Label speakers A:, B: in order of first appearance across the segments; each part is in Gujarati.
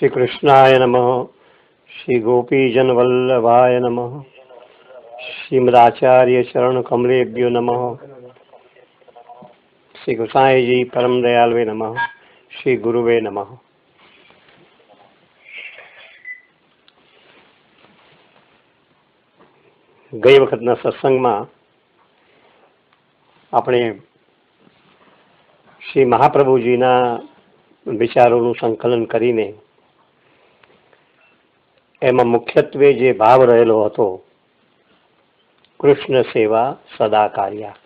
A: श्री कृष्णाय नमः। श्री गोपीजन वल्लभाय नमः। श्रीमदाचार्य चरण कमलेभ्यो नमः। श्री गोसाई जी परम दयालवे नमः। श्री गुरुवे नमः। गई वखतना सत्संगમાં આપણે શ્રી મહાપ્રભુજીના વિચારોનું સંકલન કરીને એમાં મુખ્યત્વે જે ભાવ રહેલો હતો કૃષ્ણ સેવા સદા કાર્યા,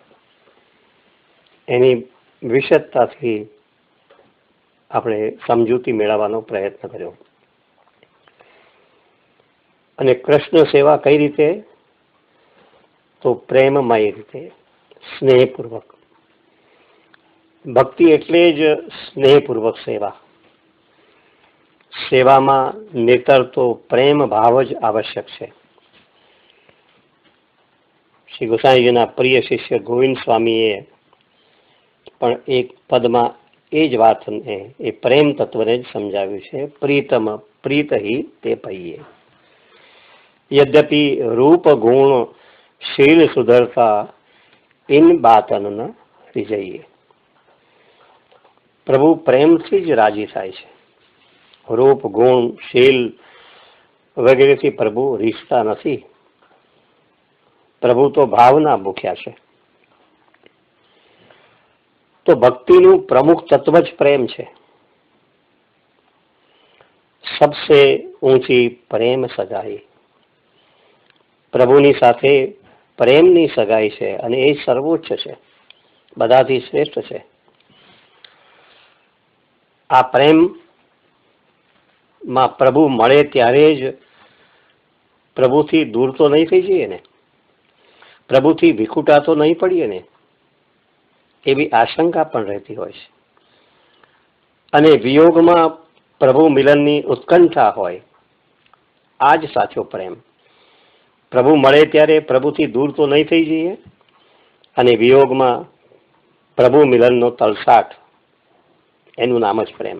A: એની વિશદતાથી આપણે સમજૂતી મેળવવાનો પ્રયત્ન કર્યો. અને કૃષ્ણ સેવા કઈ રીતે? તો પ્રેમમય રીતે, સ્નેહપૂર્વક. ભક્તિ એટલે જ સ્નેહપૂર્વક સેવા. સેવામાં નિતરતો પ્રેમ ભાવ જ આવશ્યક છે. શ્રી ગોસાઈજીના પ્રિય શિષ્ય ગોવિંદ સ્વામીએ પણ એક પદમાં એ જ વાતને, એ પ્રેમ તત્વને જ સમજાવ્યું છે. પ્રીતમ પ્રીત હિ તે પહીએ, યદ્યપિ રૂપ ગુણ શીલ સુધરતા ઇન બાતન ન રીજઈએ. પ્રભુ પ્રેમથી જ રાજી થાય છે. રૂપ ગુણ શીલ વગેરેથી પ્રભુ રીઝતા નથી. પ્રભુ તો ભાવના ભૂખ્યા છે. તો ભક્તિનું પ્રમુખ તત્વ જ પ્રેમ છે. સબસે ઊંચી પ્રેમ સગાઈ, પ્રભુની સાથે પ્રેમની સગાઈ છે અને એ સર્વોચ્ચ છે, બધાથી શ્રેષ્ઠ છે. આ પ્રેમમાં પ્રભુ મળે ત્યારે જ પ્રભુથી દૂર તો નહીં થઈ જઈએ ને, પ્રભુથી વિખૂટા તો નહીં પડીએ ને, એવી આશંકા પણ રહેતી હોય છે. અને વિયોગમાં પ્રભુ મિલનની ઉત્કંઠા હોય. આ જ સાચો પ્રેમ. પ્રભુ મળે ત્યારે પ્રભુથી દૂર તો નહીં થઈ જઈએ, અને વિયોગમાં પ્રભુ મિલનનો તલસાટ, એનું નામ જ પ્રેમ.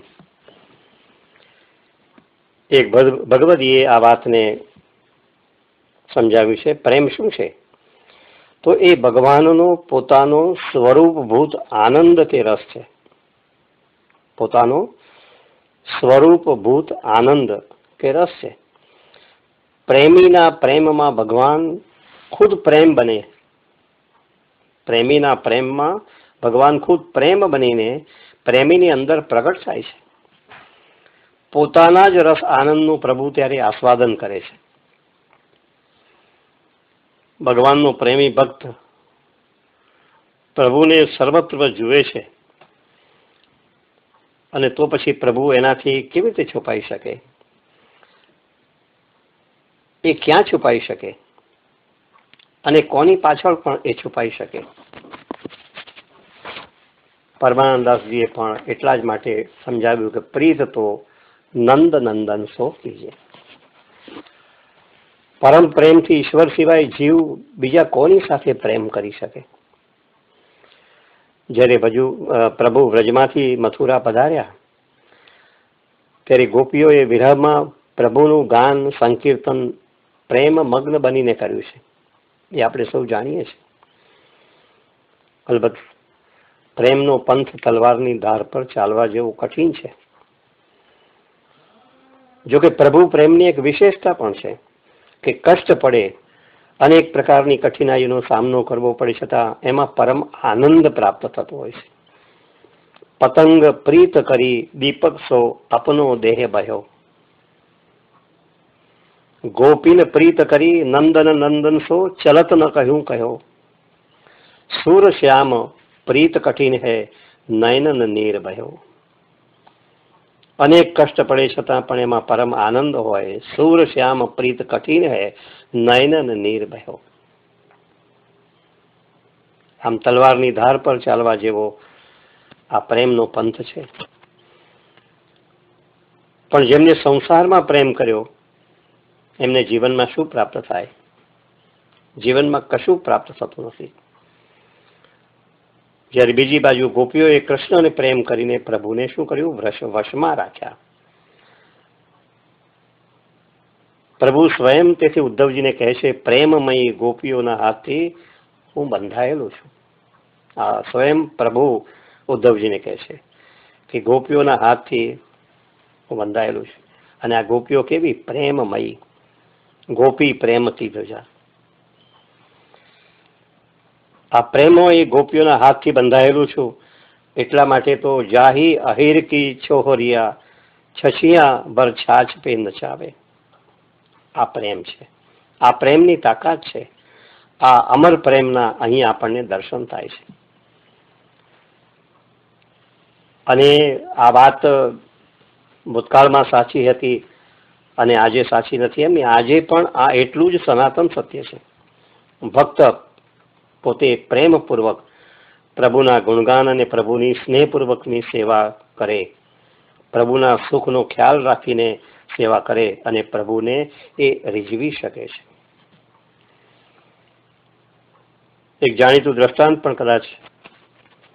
A: એક ભગવદીએ આ વાતને સમજાવ્યું છે. પ્રેમ શું છે? તો એ ભગવાનનો પોતાનો સ્વરૂપભૂત આનંદ કે રસ છે. પોતાનો સ્વરૂપભૂત આનંદ કે રસ છે. પ્રેમીના પ્રેમમાં ભગવાન ખુદ પ્રેમ બને. પ્રેમીના પ્રેમમાં ભગવાન ખુદ પ્રેમ બનીને પ્રેમીની અંદર પ્રગટ થાય છે. પોતાના જ રસ આનંદનું પ્રભુ ત્યારે આસ્વાદન કરે છે. ભગવાનનો પ્રેમી ભક્ત પ્રભુને સર્વત્ર જુએ છે, અને તો પછી પ્રભુ એનાથી કેવી રીતે છુપાઈ શકે? એ ક્યાં છુપાઈ શકે? અને કોની પાછળ પણ એ છુપાઈ શકે? પરમાનંદાસજીએ પણ એટલા જ માટે સમજાવ્યું કે પ્રીત તો નંદ નંદન સો કીજે. પરમ પ્રેમથી ઈશ્વર સિવાય જીવ બીજા કોની સાથે પ્રેમ કરી શકે? જ્યારે પ્રભુ વ્રજમાંથી મથુરા પધાર્યા ત્યારે ગોપીઓએ વિરહમાં પ્રભુનું ગાન સંકીર્તન પ્રેમ મગ્ન બનીને કર્યું છે. એ આપણે સૌ જાણીએ છીએ. અલબત્ત પ્રેમનો પંથ તલવારની ધાર પર ચાલવા જેવું કઠિન છે. જોકે પ્રભુ પ્રેમની એક વિશેષતા પણ છે કે કષ્ટ પડે, અનેક પ્રકારની કઠિનાઈનો સામનો કરવો પડે, છતાં એમાં પરમ આનંદ પ્રાપ્ત થતો હોય છે. પતંગ પ્રીત કરી દીપક સો અપનો દેહ ભયો, ગોપીન પ્રીત કરી નંદન નંદન સો ચલત ન કહ્યું કહ્યો, સુર શ્યામ પ્રીત કઠિન હૈ નયનન નીર ભયો. અનેક કષ્ટ પડે છતાં પણ એમાં પરમ આનંદ હોય. સુર શ્યામ પ્રીત કઠિન હૈ નયનન નીર ભયો. આમ તલવારની ધાર પર ચાલવા જેવો આ પ્રેમનો પંથ છે. પણ જેમને સંસારમાં પ્રેમ કર્યો એમને જીવનમાં શું પ્રાપ્ત થાય? જીવનમાં કશું પ્રાપ્ત થતું નથી. જ્યારે બીજી બાજુ ગોપીઓએ કૃષ્ણને પ્રેમ કરીને પ્રભુને શું કર્યું? વશમાં રાખ્યા. પ્રભુ સ્વયં તેથી ઉદ્ધવજીને કહે છે, પ્રેમમયી ગોપીઓના હાથથી હું બંધાયેલો છું. આ સ્વયં પ્રભુ ઉદ્ધવજીને કહે છે કે ગોપીઓના હાથથી હું બંધાયેલું છું. અને આ ગોપીઓ કેવી? પ્રેમમયી. ગોપી પ્રેમથી ધજા. આ પ્રેમો એ ગોપીઓના હાથથી બંધાયેલું છું. એટલા માટે તો જાહી અહીર કી છોહરિયા છછિયા ભર છાછ પે નચાવે. આ પ્રેમ છે, આ પ્રેમની તાકાત છે. આ અમર પ્રેમના અહીં આપણને દર્શન થાય છે. અને આ વાત ભૂતકાળમાં સાચી હતી અને આજે સાચી નથી એમ. આજે પણ આ એટલું જ સનાતન સત્ય છે. ભક્ત પોતે પ્રેમપૂર્વક પ્રભુના ગુણગાન અને પ્રભુની સ્નેહપૂર્વકની સેવા કરે, પ્રભુના સુખનો ખ્યાલ રાખીને સેવા કરે અને પ્રભુને એ રીઝવી શકે છે. એક જાણીતું દ્રષ્ટાંત પણ કદાચ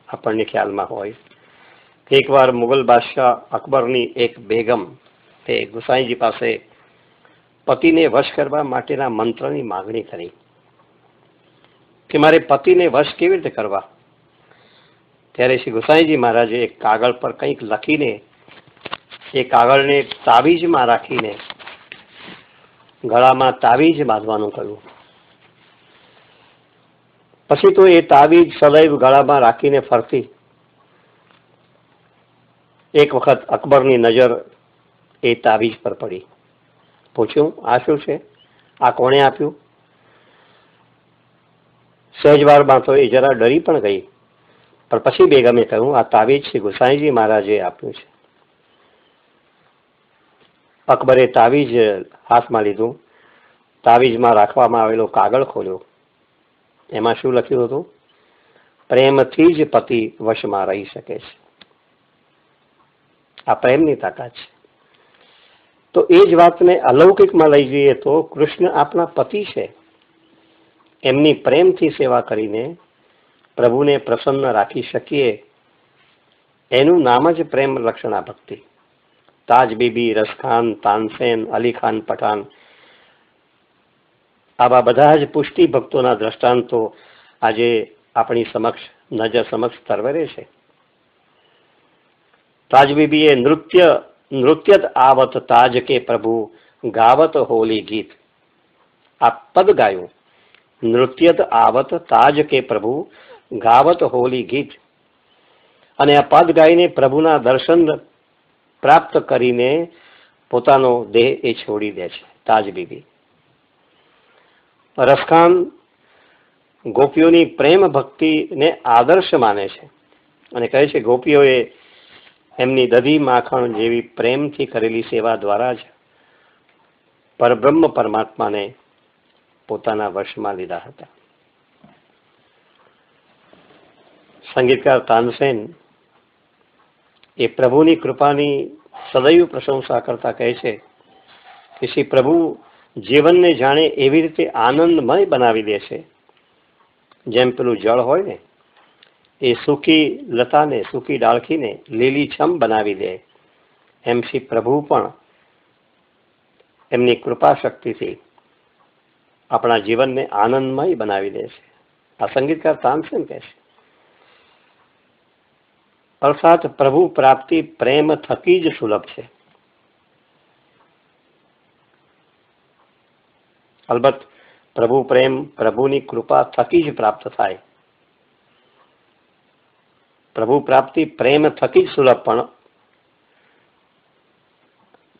A: આપણને ખ્યાલમાં હોય. એકવાર મુગલ બાદશાહ અકબરની એક બેગમ તે ગુસાઈજી પાસે પતિને વશ કરવા માટેના મંત્રની માગણી કરી કે મારે પતિને વશ કેવી રીતે કરવા. ત્યારે શ્રી ગુસાઈજી મહારાજે એક કાગળ પર કંઈક લખીને એ કાગળને તાવીજમાં રાખીને ગળામાં તાવીજ બાંધવાનું કહ્યું. પછી તો એ તાવીજ સદૈવ ગળામાં રાખીને ફરતી. એક વખત અકબરની નજર એ તાવીજ પર પડી. પૂછ્યું, આ શું છે? આ કોણે આપ્યું? સહેજવારમાં તો એ જરા ડરી પણ ગઈ, પણ પછી બેગમે કહ્યું, આ તાવીજ શ્રી ગુસાઈજી મહારાજે આપ્યું છે. અકબરે તાવીજ હાથમાં લીધું, તાવીજમાં રાખવામાં આવેલો કાગળ ખોલ્યો. એમાં શું લખ્યું હતું? પ્રેમથી જ પતિ વશમાં રહી શકે છે. આ પ્રેમની તાકાત છે. તો એ જ વાતને અલૌકિકમાં લઈ જઈએ તો કૃષ્ણ આપણા પતિ છે. એમની પ્રેમથી સેવા કરીને પ્રભુને પ્રસન્ન રાખી શકીએ, એનું નામ જ પ્રેમ લક્ષણા ભક્તિ. તાજ બીબી, રસખાન, તાનસેન, અલી ખાન પઠાણ, આવા બધા જ પુષ્ટિ ભક્તોના દ્રષ્ટાંતો આજે આપણી સમક્ષ નજર સમક્ષ તરવરે છે. તાજ બીબીએ નૃત્યત આવત તાજ કે પ્રભુ ગાવત હોલી ગીત. આ પદ ગાયું, નૃત્યત આવત તાજ કે પ્રભુ ગાવત હોલી ગીત. અને આ પદ ગાઈને પ્રભુના દર્શન પ્રાપ્ત કરીને પોતાનો દેહ એ છોડી દે છે તાજ બીબી. રસખાન ગોપીઓની પ્રેમ ભક્તિને આદર્શ માને છે અને કહે છે ગોપીઓએ એમની દધી માખણ જેવી પ્રેમથી કરેલી સેવા દ્વારા જ પરબ્રહ્મ પરમાત્માને પોતાના વશમાં લીધા હતા. સંગીતકાર તાનસેન એ પ્રભુની કૃપાની સદૈવ પ્રશંસા કરતા કહે છે કે શ્રી પ્રભુ જીવનને જાણે એવી રીતે આનંદમય બનાવી દે છે જેમ પેલું જળ હોય ને એ સૂકી લતાને, સૂકી ડાળખીને લીલીછમ બનાવી દે, એમ શ્રી પ્રભુ પણ એમની કૃપા શક્તિથી આપણા જીવનને આનંદમય બનાવી દે છે. આ સંગીતકાર તાનસેન કહે છે. અર્થાત પ્રભુ પ્રાપ્તિ પ્રેમ થકી જ સુલભ છે. અલબત્ત પ્રભુ પ્રેમ પ્રભુની કૃપા થકી જ પ્રાપ્ત થાય. પ્રભુ પ્રાપ્તિ પ્રેમ થકી જ સુલભ,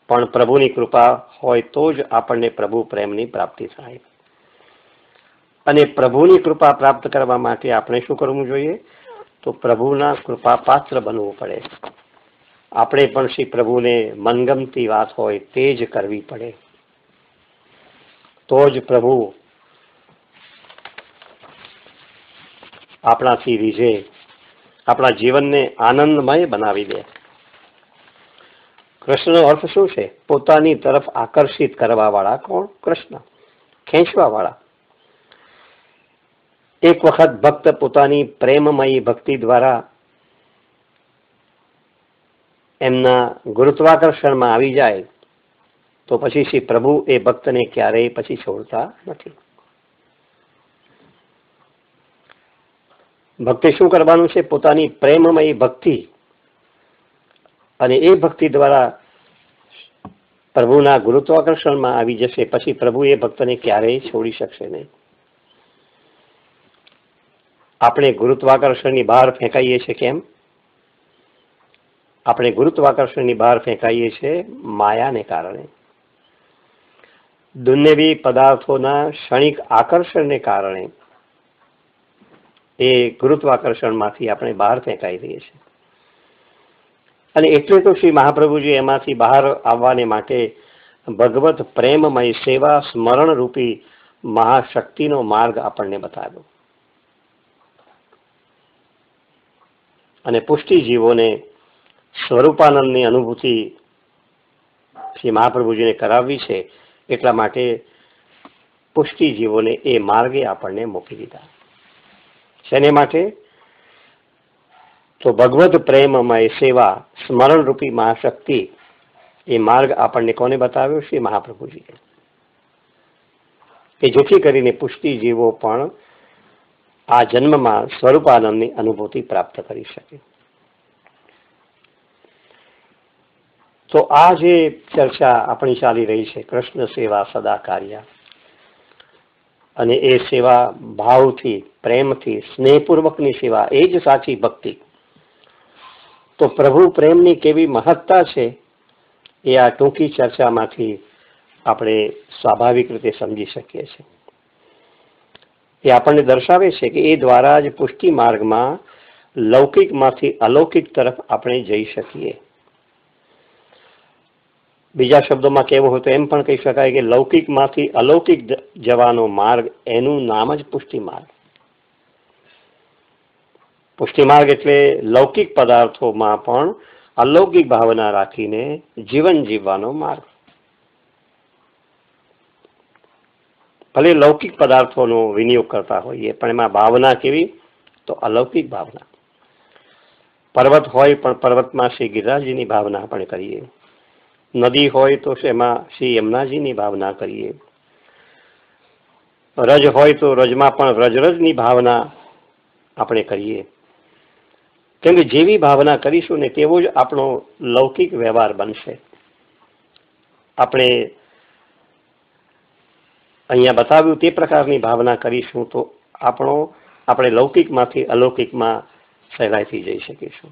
A: પણ પ્રભુની કૃપા હોય તો જ આપણને પ્રભુ પ્રેમની પ્રાપ્તિ થાય. અને પ્રભુની કૃપા પ્રાપ્ત કરવા માટે આપણે શું કરવું જોઈએ? તો પ્રભુના કૃપા પાત્ર બનવું પડે. આપણે પણ શ્રી પ્રભુને મનગમતી વાત હોય તે જ કરવી પડે. તો જ પ્રભુ આપણાથી રીઝે, આપણા જીવનને આનંદમય બનાવી દે. કૃષ્ણનો અર્થ શું છે? પોતાની તરફ આકર્ષિત કરવા વાળા. કોણ? કૃષ્ણ. ખેંચવા વાળા. એક વખત ભક્ત પોતાની પ્રેમમયી ભક્તિ દ્વારા એમના ગુરુત્વાકર્ષણમાં આવી જાય તો પછી શ્રી પ્રભુ એ ભક્તને ક્યારેય પછી છોડતા નથી. ભક્તે શું કરવાનું છે? પોતાની પ્રેમમય ભક્તિ, અને એ ભક્તિ દ્વારા પ્રભુના ગુરુત્વાકર્ષણમાં આવી જશે. પછી પ્રભુ એ ભક્તને ક્યારેય છોડી શકશે નહીં. આપણે ગુરુત્વાકર્ષણની બહાર ફેંકાઈએ છીએ. કેમ? આપણે ગુરુત્વાકર્ષણની બહાર ફેંકાઈએ છીએ માયાને કારણે, દુન્યવી પદાર્થોના ક્ષણિક આકર્ષણને કારણે એ ગુરુત્વાકર્ષણમાંથી આપણે બહાર ફેંકાઈ રહીએ છીએ. અને એટલે તો શ્રી મહાપ્રભુજી એમાંથી બહાર આવવાને માટે ભગવત પ્રેમમય સેવા સ્મરણ રૂપી મહાશક્તિનો માર્ગ આપણને બતાવ્યો, અને પુષ્ટિ જીવોને સ્વરૂપાનંદની અનુભૂતિ શ્રી મહાપ્રભુજીને કરાવવી છે. એટલા માટે પુષ્ટિ જીવોને એ માર્ગે આપણને મૂકી દીધા. શેને માટે? તો ભગવત પ્રેમમય સેવા સ્મરણ રૂપી મહાશક્તિ, એ માર્ગ આપણને કોને બતાવ્યો? શ્રી મહાપ્રભુજીએ. કે જેથી કરીને પુષ્ટિ જીવો પણ આ જન્મમાં સ્વરૂપાનંદની અનુભૂતિ પ્રાપ્ત કરી શકે. તો આ જે ચર્ચા આપણી ચાલી રહી છે, કૃષ્ણ સેવા સદા કાર્ય, અને એ સેવા ભાવથી, પ્રેમથી, સ્નેહપૂર્વકની સેવા, એ જ સાચી ભક્તિ. તો પ્રભુ પ્રેમની કેવી મહત્તા છે એ આ ટૂંકી ચર્ચામાંથી આપણે સ્વાભાવિક રીતે સમજી શકીએ છીએ. એ આપણને દર્શાવે છે કે એ દ્વારા જ પુષ્ટિ માર્ગમાં લૌકિકમાંથી અલૌકિક તરફ આપણે જઈ શકીએ. બીજા શબ્દોમાં કહેવું હોય તો એમ પણ કહી શકાય કે લૌકિકમાંથી અલૌકિક જવાનો માર્ગ, એનું નામ જ પુષ્ટિ માર્ગ. પુષ્ટિ માર્ગ એટલે લૌકિક પદાર્થોમાં પણ અલૌકિક ભાવના રાખીને જીવન જીવવાનો માર્ગ. ભલે લૌકિક પદાર્થોનો વિનિયોગ કરતા હોઈએ, પણ એમાં ભાવના કેવી? તો અલૌકિક ભાવના. પર્વત હોય પણ પર્વતમાં શ્રી ગિરિરાજજીની ભાવના આપણે કરીએ. નદી હોય તો એમાં શ્રી યમુનાજીની ભાવના કરીએ. રજ હોય તો રજમાં પણ રજની ભાવના આપણે કરીએ. કેમ કે જેવી ભાવના કરીશું ને તેવો જ આપણો લૌકિક વ્યવહાર બનશે. આપણે અહીંયા બતાવ્યું તે પ્રકારની ભાવના કરીશું તો આપણે લૌકિકમાંથી અલૌકિકમાં સહેલાઈથી જઈ શકીશું.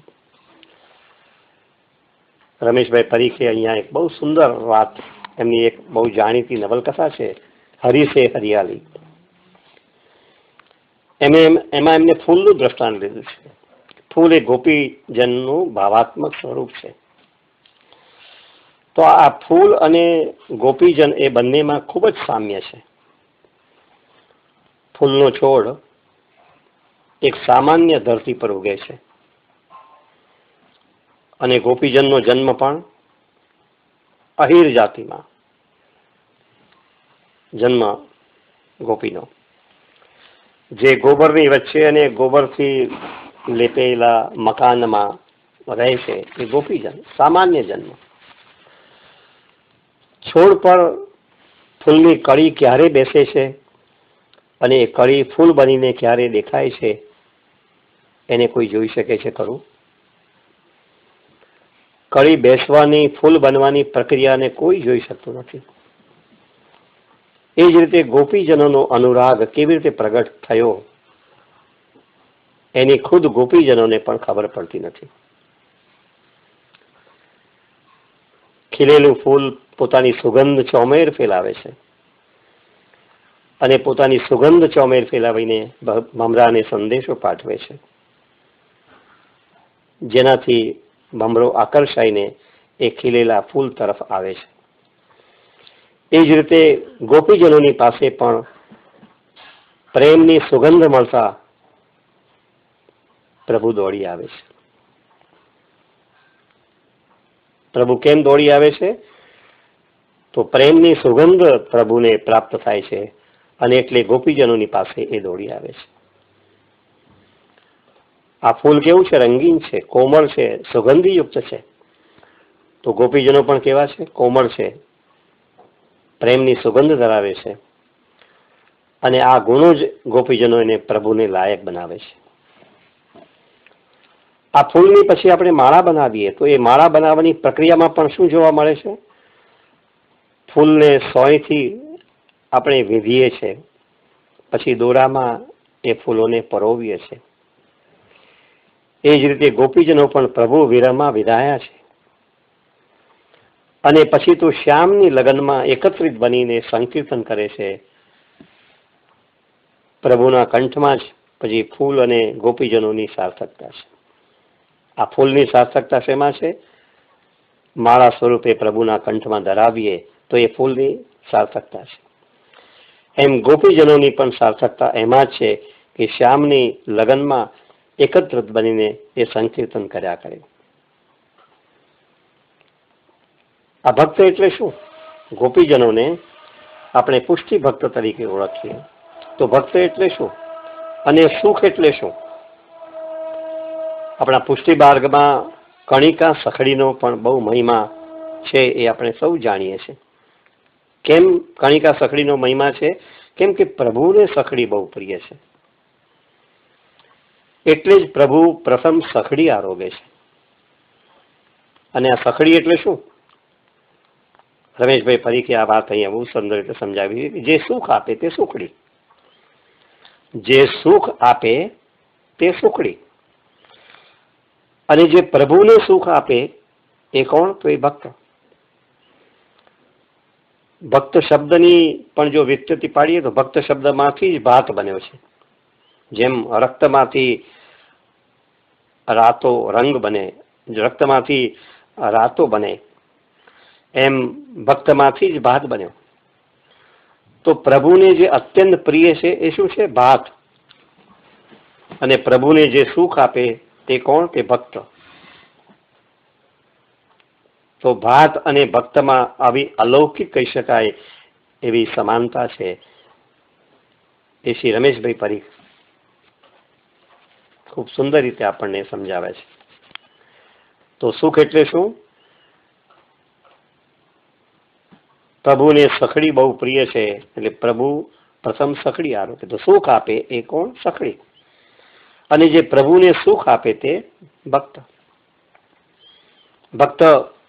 A: રમેશભાઈ પરીખે અહીંયા એક બહુ સુંદર વાત, એમની એક બહુ જાણીતી નવલકથા છે, હરી સે હરિયાળી. એમાં એમને ફૂલનું દ્રષ્ટાંત લીધું છે. ફૂલ એ ગોપીજનનું ભાવાત્મક સ્વરૂપ છે. તો આ ફૂલ અને ગોપીજન એ બંનેમાં ખૂબ જ સામ્ય છે. ફૂલનો છોડ એક સામાન્ય ધરતી પર ઉગે છે, અને ગોપીજનનો જન્મ પણ અહીર જાતિમાં જન્મ ગોપીનો. જે ગોબરની વચ્ચે અને ગોબરથી લેપેલા મકાનમાં રહે છે એ ગોપીજન, સામાન્ય જન્મ. છોડ પર ફૂલની કળી ક્યારે બેસે છે અને એ કળી ફૂલ બનીને ક્યારે દેખાય છે એને કોઈ જોઈ શકે છે ખરું? કળી બેસવાની, ફૂલ બનવાની પ્રક્રિયાને કોઈ જોઈ શકતું નથી. એ જ રીતે ગોપીજનોનો અનુરાગ કેવી રીતે પ્રગટ થયો એની ખુદ ગોપીજનોને પણ ખબર પડતી નથી. ખીલેલું ફૂલ પોતાની સુગંધ ચોમેર ફેલાવે છે, અને પોતાની સુગંધ ચોમેર ફેલાવીને ભમરાને સંદેશો પાઠવે છે, જેનાથી ભમરો આકર્ષાઈને એ ખીલેલા ફૂલ તરફ આવે છે. એ જ રીતે ગોપીજનોની પાસે પણ પ્રેમની સુગંધ મળતા પ્રભુ દોડી આવે છે. પ્રભુ કેમ દોડી આવે છે? તો પ્રેમની સુગંધ પ્રભુને પ્રાપ્ત થાય છે, અને એટલે ગોપીજનોની પાસે એ દોડી આવે છે. આ ફૂલ કેવું છે? રંગીન છે, કોમળ છે, સુગંધીયુક્ત છે. તો ગોપીજનો પણ કેવા છે? કોમળ છે, પ્રેમની સુગંધ ધરાવે છે, અને આ ગુણો જ ગોપીજનો એને પ્રભુને લાયક બનાવે છે. આ ફૂલની પછી આપણે માળા બનાવીએ તો એ માળા બનાવવાની પ્રક્રિયામાં પણ શું જોવા મળે છે? ફૂલને સોયથી આપણે વીંધીએ છીએ, પછી દોરામાં એ ફૂલોને પરોવીએ છીએ. એ જ રીતે ગોપીજનો પણ પ્રભુ વિરહમાં વિધાયા છે, અને પછી તો શ્યામની લગ્નમાં એકત્રિત બનીને સંકીર્તન કરે છે. પ્રભુના કંઠમાં જ પછી ફૂલ અને ગોપીજનોની સાર્થકતા છે. આ ફૂલની સાર્થકતા શેમાં છે? માળા સ્વરૂપે પ્રભુના કંઠમાં ધરાવીએ તો એ ફૂલની સાર્થકતા છે. એમ ગોપીજનોની પણ સાર્થકતા એમાં જ છે કે શ્યામની લગ્નમાં એકત્રિત બનીને એ સંકીર્તન કર્યા કરે. આ ભક્ત એટલે શું? ગોપીજનોને આપણે પુષ્ટિ ભક્ત તરીકે ઓળખીએ તો ભક્ત એટલે શું અને સુખ એટલે શું? આપણા પુષ્ટિ માર્ગમાં કણિકા સખડીનો પણ બહુ મહિમા છે, એ આપણે સૌ જાણીએ છીએ. કેમ કણિકા સખડીનો મહિમા છે? કેમ કે પ્રભુને સખડી બહુ પ્રિય છે, એટલે જ પ્રભુ પ્રથમ સખડી આરોગે છે. અને આ સખડી એટલે શું? રમેશભાઈ ફરીથી આ વાત અહીંયા બહુ સુંદર રીતે સમજાવી. જે સુખ આપે તે સુખડી, જે સુખ આપે તે સુખડી. અને જે પ્રભુને સુખ આપે એ કોણ? તો એ ભક્ત. ભક્ત શબ્દની પણ જો વિસ્તૃતિ પાડીએ તો ભક્ત શબ્દમાંથી જ ભાત બન્યો છે. જેમ રક્તમાંથી રાતો રંગ બને, રક્તમાંથી રાતો બને, એમ ભક્તમાંથી જ ભાત બન્યો. તો પ્રભુને જે અત્યંત પ્રિય છે એ શું છે? ભાત. અને પ્રભુને જે સુખ આપે તે કોણ? તે ભક્ત. તો ભાત અને ભક્તમાં આવી અલૌકિક કહી શકાય એવી સમાનતા છે, એ શ્રી રમેશભાઈ પરીખ ખૂબ સુંદર રીતે આપણને સમજાવે છે. તો સુખ એટલે શું? પ્રભુને સખડી બહુ પ્રિય છે, એટલે પ્રભુ પ્રથમ સખડી આરોગે. તો સુખ આપે એ કોણ? સખડી. અને જે પ્રભુને સુખ આપે તે ભક્ત. ભક્ત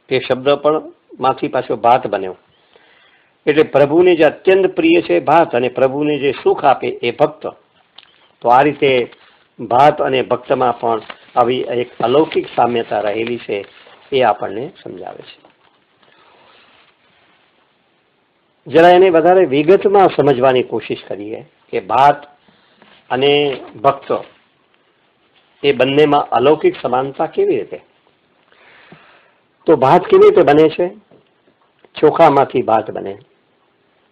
A: એ શબ્દ પણ માંથી પાછો ભાત બન્યો, એટલે પ્રભુને જે અત્યંત પ્રિય છે ભાત, અને પ્રભુને જે સુખ આપે એ ભક્ત. તો આ રીતે ભાત અને ભક્તમાં પણ આવી એક અલૌકિક સામ્યતા રહેલી છે, એ આપણને સમજાવે છે. જરા એને વધારે વિગતમાં સમજવાની કોશિશ કરીએ કે ભાત અને ભક્ત એ બંનેમાં અલૌકિક સમાનતા કેવી રીતે? તો ભાત કેવી રીતે બને છે? ચોખામાંથી ભાત બને.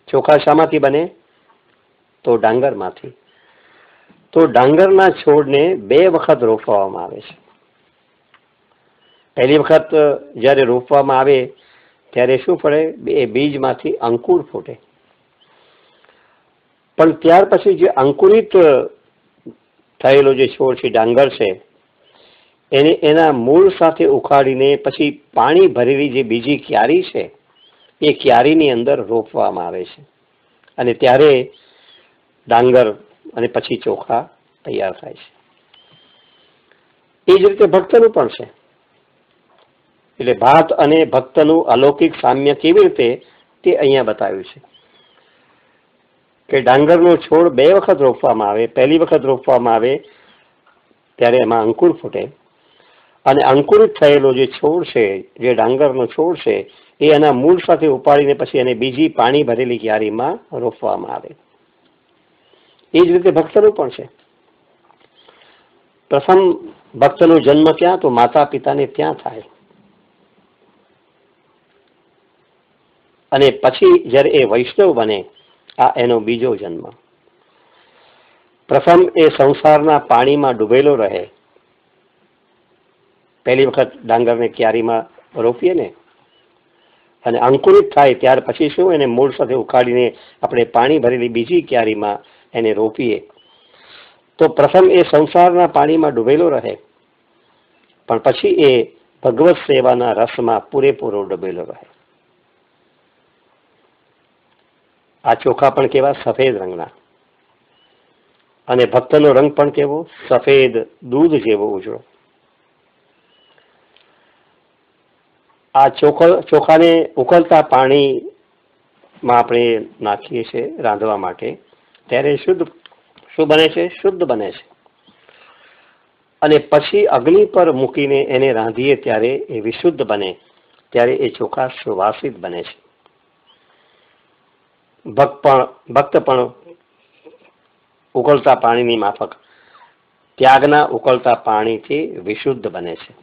A: ચોખા શામાંથી બને? તો ડાંગરમાંથી. તો ડાંગરના છોડને 2 વખત રોપવામાં આવે છે. પહેલી વખત જ્યારે રોપવામાં આવે ત્યારે શું પડે? એ બીજમાંથી અંકુર ફૂટે. પણ ત્યાર પછી જે અંકુરિત થયેલો જે છોડ છે, ડાંગર છે, એને એના મૂળ સાથે ઉખાડીને પછી પાણી ભરેલી જે બીજી ક્યારી છે એ ક્યારીની અંદર રોપવામાં આવે છે, અને ત્યારે ડાંગર અને પછી ચોખા તૈયાર થાય છે. એ જ રીતે ભક્તનું પણ છે. એટલે ભાત અને ભક્તનું અલૌકિક સામ્ય કેવી રીતે તે અહીંયા બતાવ્યું છે કે ડાંગરનો છોડ 2 વખત રોપવામાં આવે. પહેલી વખત રોપવામાં આવે ત્યારે એમાં અંકુર ફૂટે, અને અંકુરિત થયેલો જે છોડ છે, જે ડાંગરનો છોડ છે, એ એના મૂળ સાથે ઉપાડીને પછી એને બીજી પાણી ભરેલી ક્યારીમાં રોપવામાં આવે. એ જ રીતે ભક્તનું પણ છે. પ્રથમ ભક્તનો જન્મ ક્યાં? તો માતા પિતાને ત્યાં થાય, અને પછી જ્યારે એ વૈષ્ણવ બને, આ એનો બીજો જન્મ. પ્રથમ એ સંસારના પાણીમાં ડૂબેલો રહે. પહેલી વખત ડાંગરને ક્યારીમાં રોપીએ ને, અને અંકુરિત થાય ત્યાર પછી શું? એને મૂળ સાથે ઉખાડીને આપણે પાણી ભરેલી બીજી ક્યારીમાં એને રોપીએ. તો પ્રથમ એ સંસારના પાણીમાં ડૂબેલો રહે, પણ પછી એ ભગવત સેવાના રસમાં પૂરેપૂરો ડૂબેલો રહે. આ ચોખા પણ કેવા? સફેદ રંગના. અને ભક્તનો રંગ પણ કેવો? સફેદ દૂધ જેવો ઉજળો. આ ચોખાને ઉકળતા પાણીમાં આપણે નાખીએ છીએ રાંધવા માટે, ત્યારે શુદ્ધ શું બને છે? શુદ્ધ બને છે. અને પછી અગ્નિ પર મૂકીને એને રાંધીએ ત્યારે એ વિશુદ્ધ બને, ત્યારે એ ચોખા સુવાસિત બને છે. ભક્ત પણ ઉકળતા પાણીની માફક ત્યાગના ઉકળતા પાણીથી વિશુદ્ધ બને છે.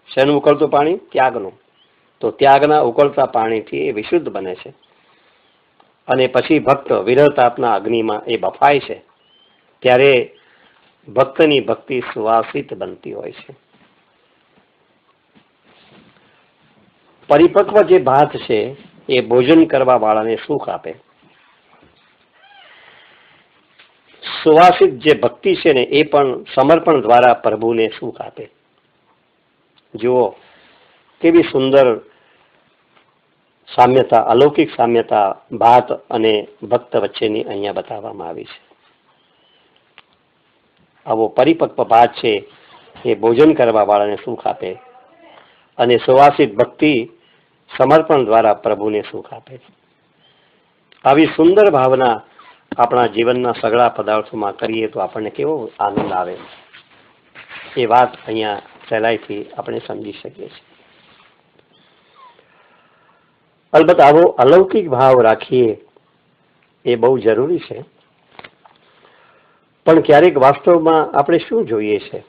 A: શેનું ઉકળતું પાણી? ત્યાગનું. તો ત્યાગના ઉકળતા પાણીથી એ વિશુદ્ધ બને છે. અને પછી ભક્ત વિરહ તાપના અગ્નિમાં એ બફાય છે, ત્યારે ભક્તની ભક્તિ સુવાસિત બનતી હોય છે. પરિપક્વ જે ભાત છે એ ભોજન કરવા વાળાને સુખ આપે. સુવાસિત જે ભક્તિ છે ને એ પણ સમર્પણ દ્વારા પ્રભુને સુખ આપે. જુઓ કેવી સુંદર સામ્યતા, અલૌકિક સામ્યતા ભાત અને ભક્ત વચ્ચેની અહીંયા બતાવવામાં આવી છે. આવો પરિપક્વ ભાત છે એ ભોજન કરવા વાળાને સુખ આપે, અને સુવાસિત ભક્તિ સમર્પણ દ્વારા પ્રભુને સુખ આપે. આવી સુંદર ભાવના આપણા જીવનના સઘળા પદાર્થોમાં કરીએ તો આપણને કેવો આનંદ આવે, એ વાત અહીંયા સહેલાઈથી આપણે સમજી શકીએ છીએ. અલબત્ત આવો અલૌકિક ભાવ રાખીએ એ બહુ જરૂરી છે. પણ ક્યારેક વાસ્તવમાં આપણે શું જોઈએ છે?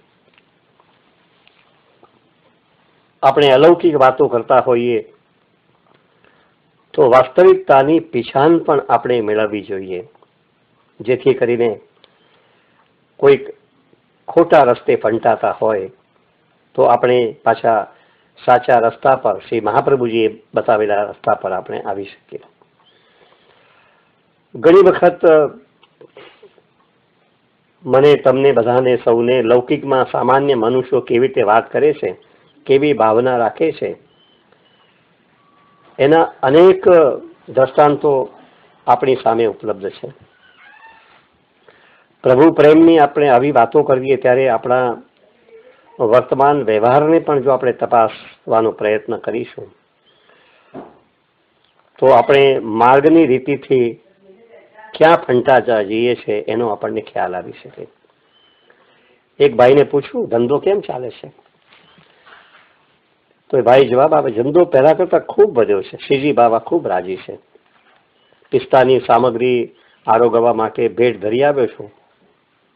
A: આપણે અલૌકિક વાતો કરતા હોઈએ તો વાસ્તવિકતાની પીછાણ પણ આપણે મેળવવી જોઈએ, જેથી કરીને કોઈક ખોટા રસ્તે ફંટાતા હોય તો આપણે પાછા સાચા રસ્તા પર, શ્રી મહાપ્રભુજીએ બતાવેલા રસ્તા પર આપણે આવી શકીએ. ઘણી વખત મને, તમને બધાને સૌને લૌકિકમાં સામાન્ય મનુષ્યો કેવી રીતે વાત કરે છે, કેવી ભાવના રાખે છે, એના અનેક દ્રષ્ટાંતો આપણી સામે ઉપલબ્ધ છે. પ્રભુ પ્રેમની આપણે આવી વાતો કરીએ ત્યારે આપણા વર્તમાન વ્યવહારને પણ જો આપણે તપાસવાનો પ્રયત્ન કરીશું તો આપણે માર્ગની રીતિથી ક્યાં ફંટાતા જઈએ છે એનો આપણને ખ્યાલ આવી શકે. એક ભાઈને પૂછવું, ધંધો કેમ ચાલે છે? તો એ ભાઈ જવાબ આપે, ધંધો પહેલા કરતા ખૂબ વધ્યો છે, શ્રીજી બાબા ખૂબ રાજી છે. પિસ્તાની સામગ્રી આરોગવા માટે ભેટ ધરી આવ્યો છું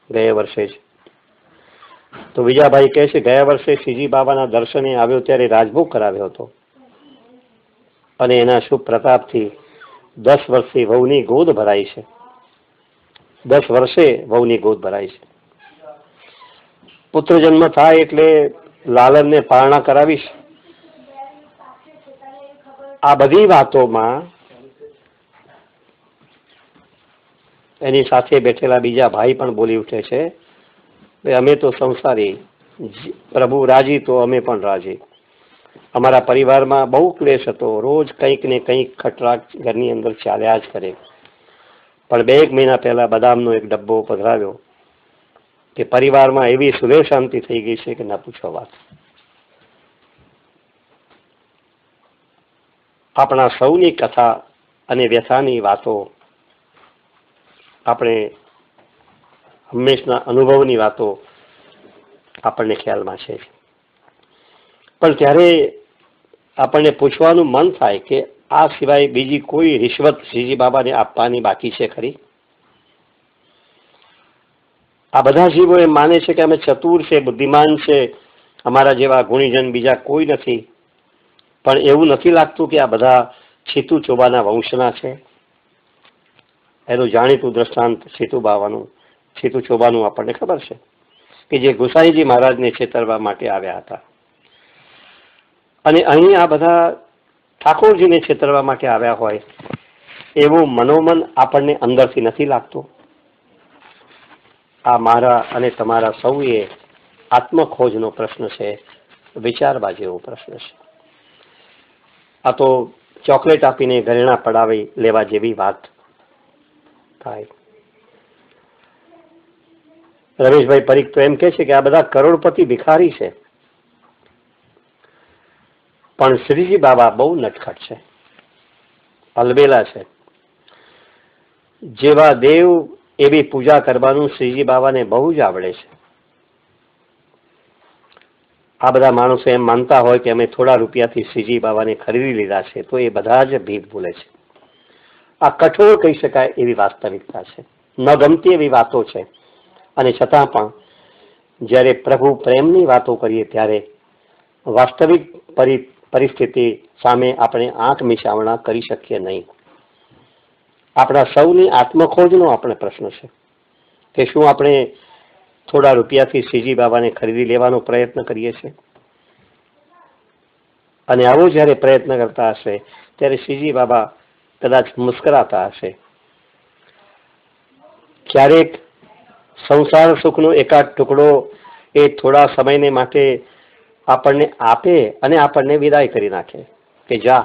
A: ગયા વર્ષે જ. તો બીજા ભાઈ કહે છે, ગયા વર્ષે શ્રીજી બાબાના દર્શને આવ્યો ત્યારે રાજભોગ કરાવ્યો હતો, અને એના શુભ પ્રતાપથી 10 વર્ષથી વહુની ગોદ ભરાઈ છે. 10 વર્ષે વહુની ગોદ ભરાઈ છે. પુત્ર જન્મ થાય એટલે લાલનને પારણા કરાવીશ. આ બધી વાતોમાં એની સાથે બેઠેલા બીજા ભાઈ પણ બોલી ઉઠે છે, અમે તો સંસારી, પ્રભુ રાજી તો અમે પણ રાજી. અમારા પરિવારમાં બહુ ક્લેશ હતો, રોજ કંઈક ને કંઈક ખટરાક ઘરની અંદર ચાલ્યા જ કરે. પણ 2 મહિના પહેલા બદામનો એક ડબ્બો પધરાવ્યો કે પરિવારમાં એવી સુલેહ શાંતિ થઈ ગઈ છે કે ના પૂછો વાત. આપણા સૌની કથા અને વ્યથાની વાતો, આપણે હંમેશના અનુભવની વાતો આપણને ખ્યાલમાં છે. પણ ત્યારે આપણને પૂછવાનું મન થાય કે આ સિવાય બીજી કોઈ રિશ્વત શ્રીજી બાબાને આપવાની બાકી છે ખરી? આ બધા જીવો એમ માને છે કે અમે ચતુર છે, બુદ્ધિમાન છે, અમારા જેવા ગુણીજન બીજા કોઈ નથી. પણ એવું નથી લાગતું કે આ બધા છીતુ ચોબાના વંશના છે. એનું જાણીતું દ્રષ્ટાંત છીતુ ચોબાનું આપણને ખબર છે કે જે ગુસાઈજી મહારાજને છેતરવા માટે આવ્યા હતા. અને અહીં આ બધા ઠાકોરજીને છેતરવા માટે આવ્યા હોય એવું મનોમન આપણને અંદરથી નથી લાગતું. આ મારા અને તમારા સૌએ આત્મખોજનો પ્રશ્ન છે, વિચારવા જેવો પ્રશ્ન છે. આ તો ચોકલેટ આપીને ઘરેણા પડાવી લેવા જેવી વાત થાય. રમેશભાઈ પરીખ તો એમ કે છે કે આ બધા કરોડપતિ ભિખારી છે, પણ શ્રીજી બાબા બહુ નટખટ છે, અલબેલા છે. જેવા દેવ એવી પૂજા કરવાનું શ્રીજી બાબાને બહુ જ આવડે છે. આ બધા માણસો એમ માનતા હોય કે અમે થોડા રૂપિયાથી શ્રીજી બાબાને ખરીદી લીધા છે, તો એ બધા જ ભીખ ભૂલે છે. આ કઠોર કહી શકાય એવી વાસ્તવિકતા છે, ન ગમતી એવી વાતો છે. અને છતાં પણ જ્યારે પ્રભુ પ્રેમની વાતો કરીએ ત્યારે વાસ્તવિક પરિસ્થિતિ સામે આપણે આંખ મિચાવણા કરી શકીએ નહીં. આપણા સૌની આત્મખોજનો આપણે પ્રશ્ન છે કે શું આપણે થોડા રૂપિયાથી શ્રીજી બાબાને ખરીદી લેવાનો પ્રયત્ન કરીએ છીએ? અને આવો જ્યારે પ્રયત્ન કરતા હશે ત્યારે શ્રીજી બાબા કદાચ મુસ્કરાતા હશે. ક્યારેક સંસાર સુખનો એકાદ ટુકડો એ થોડા સમયને માટે આપણને આપે અને આપણને વિદાય કરી નાખે કે જા,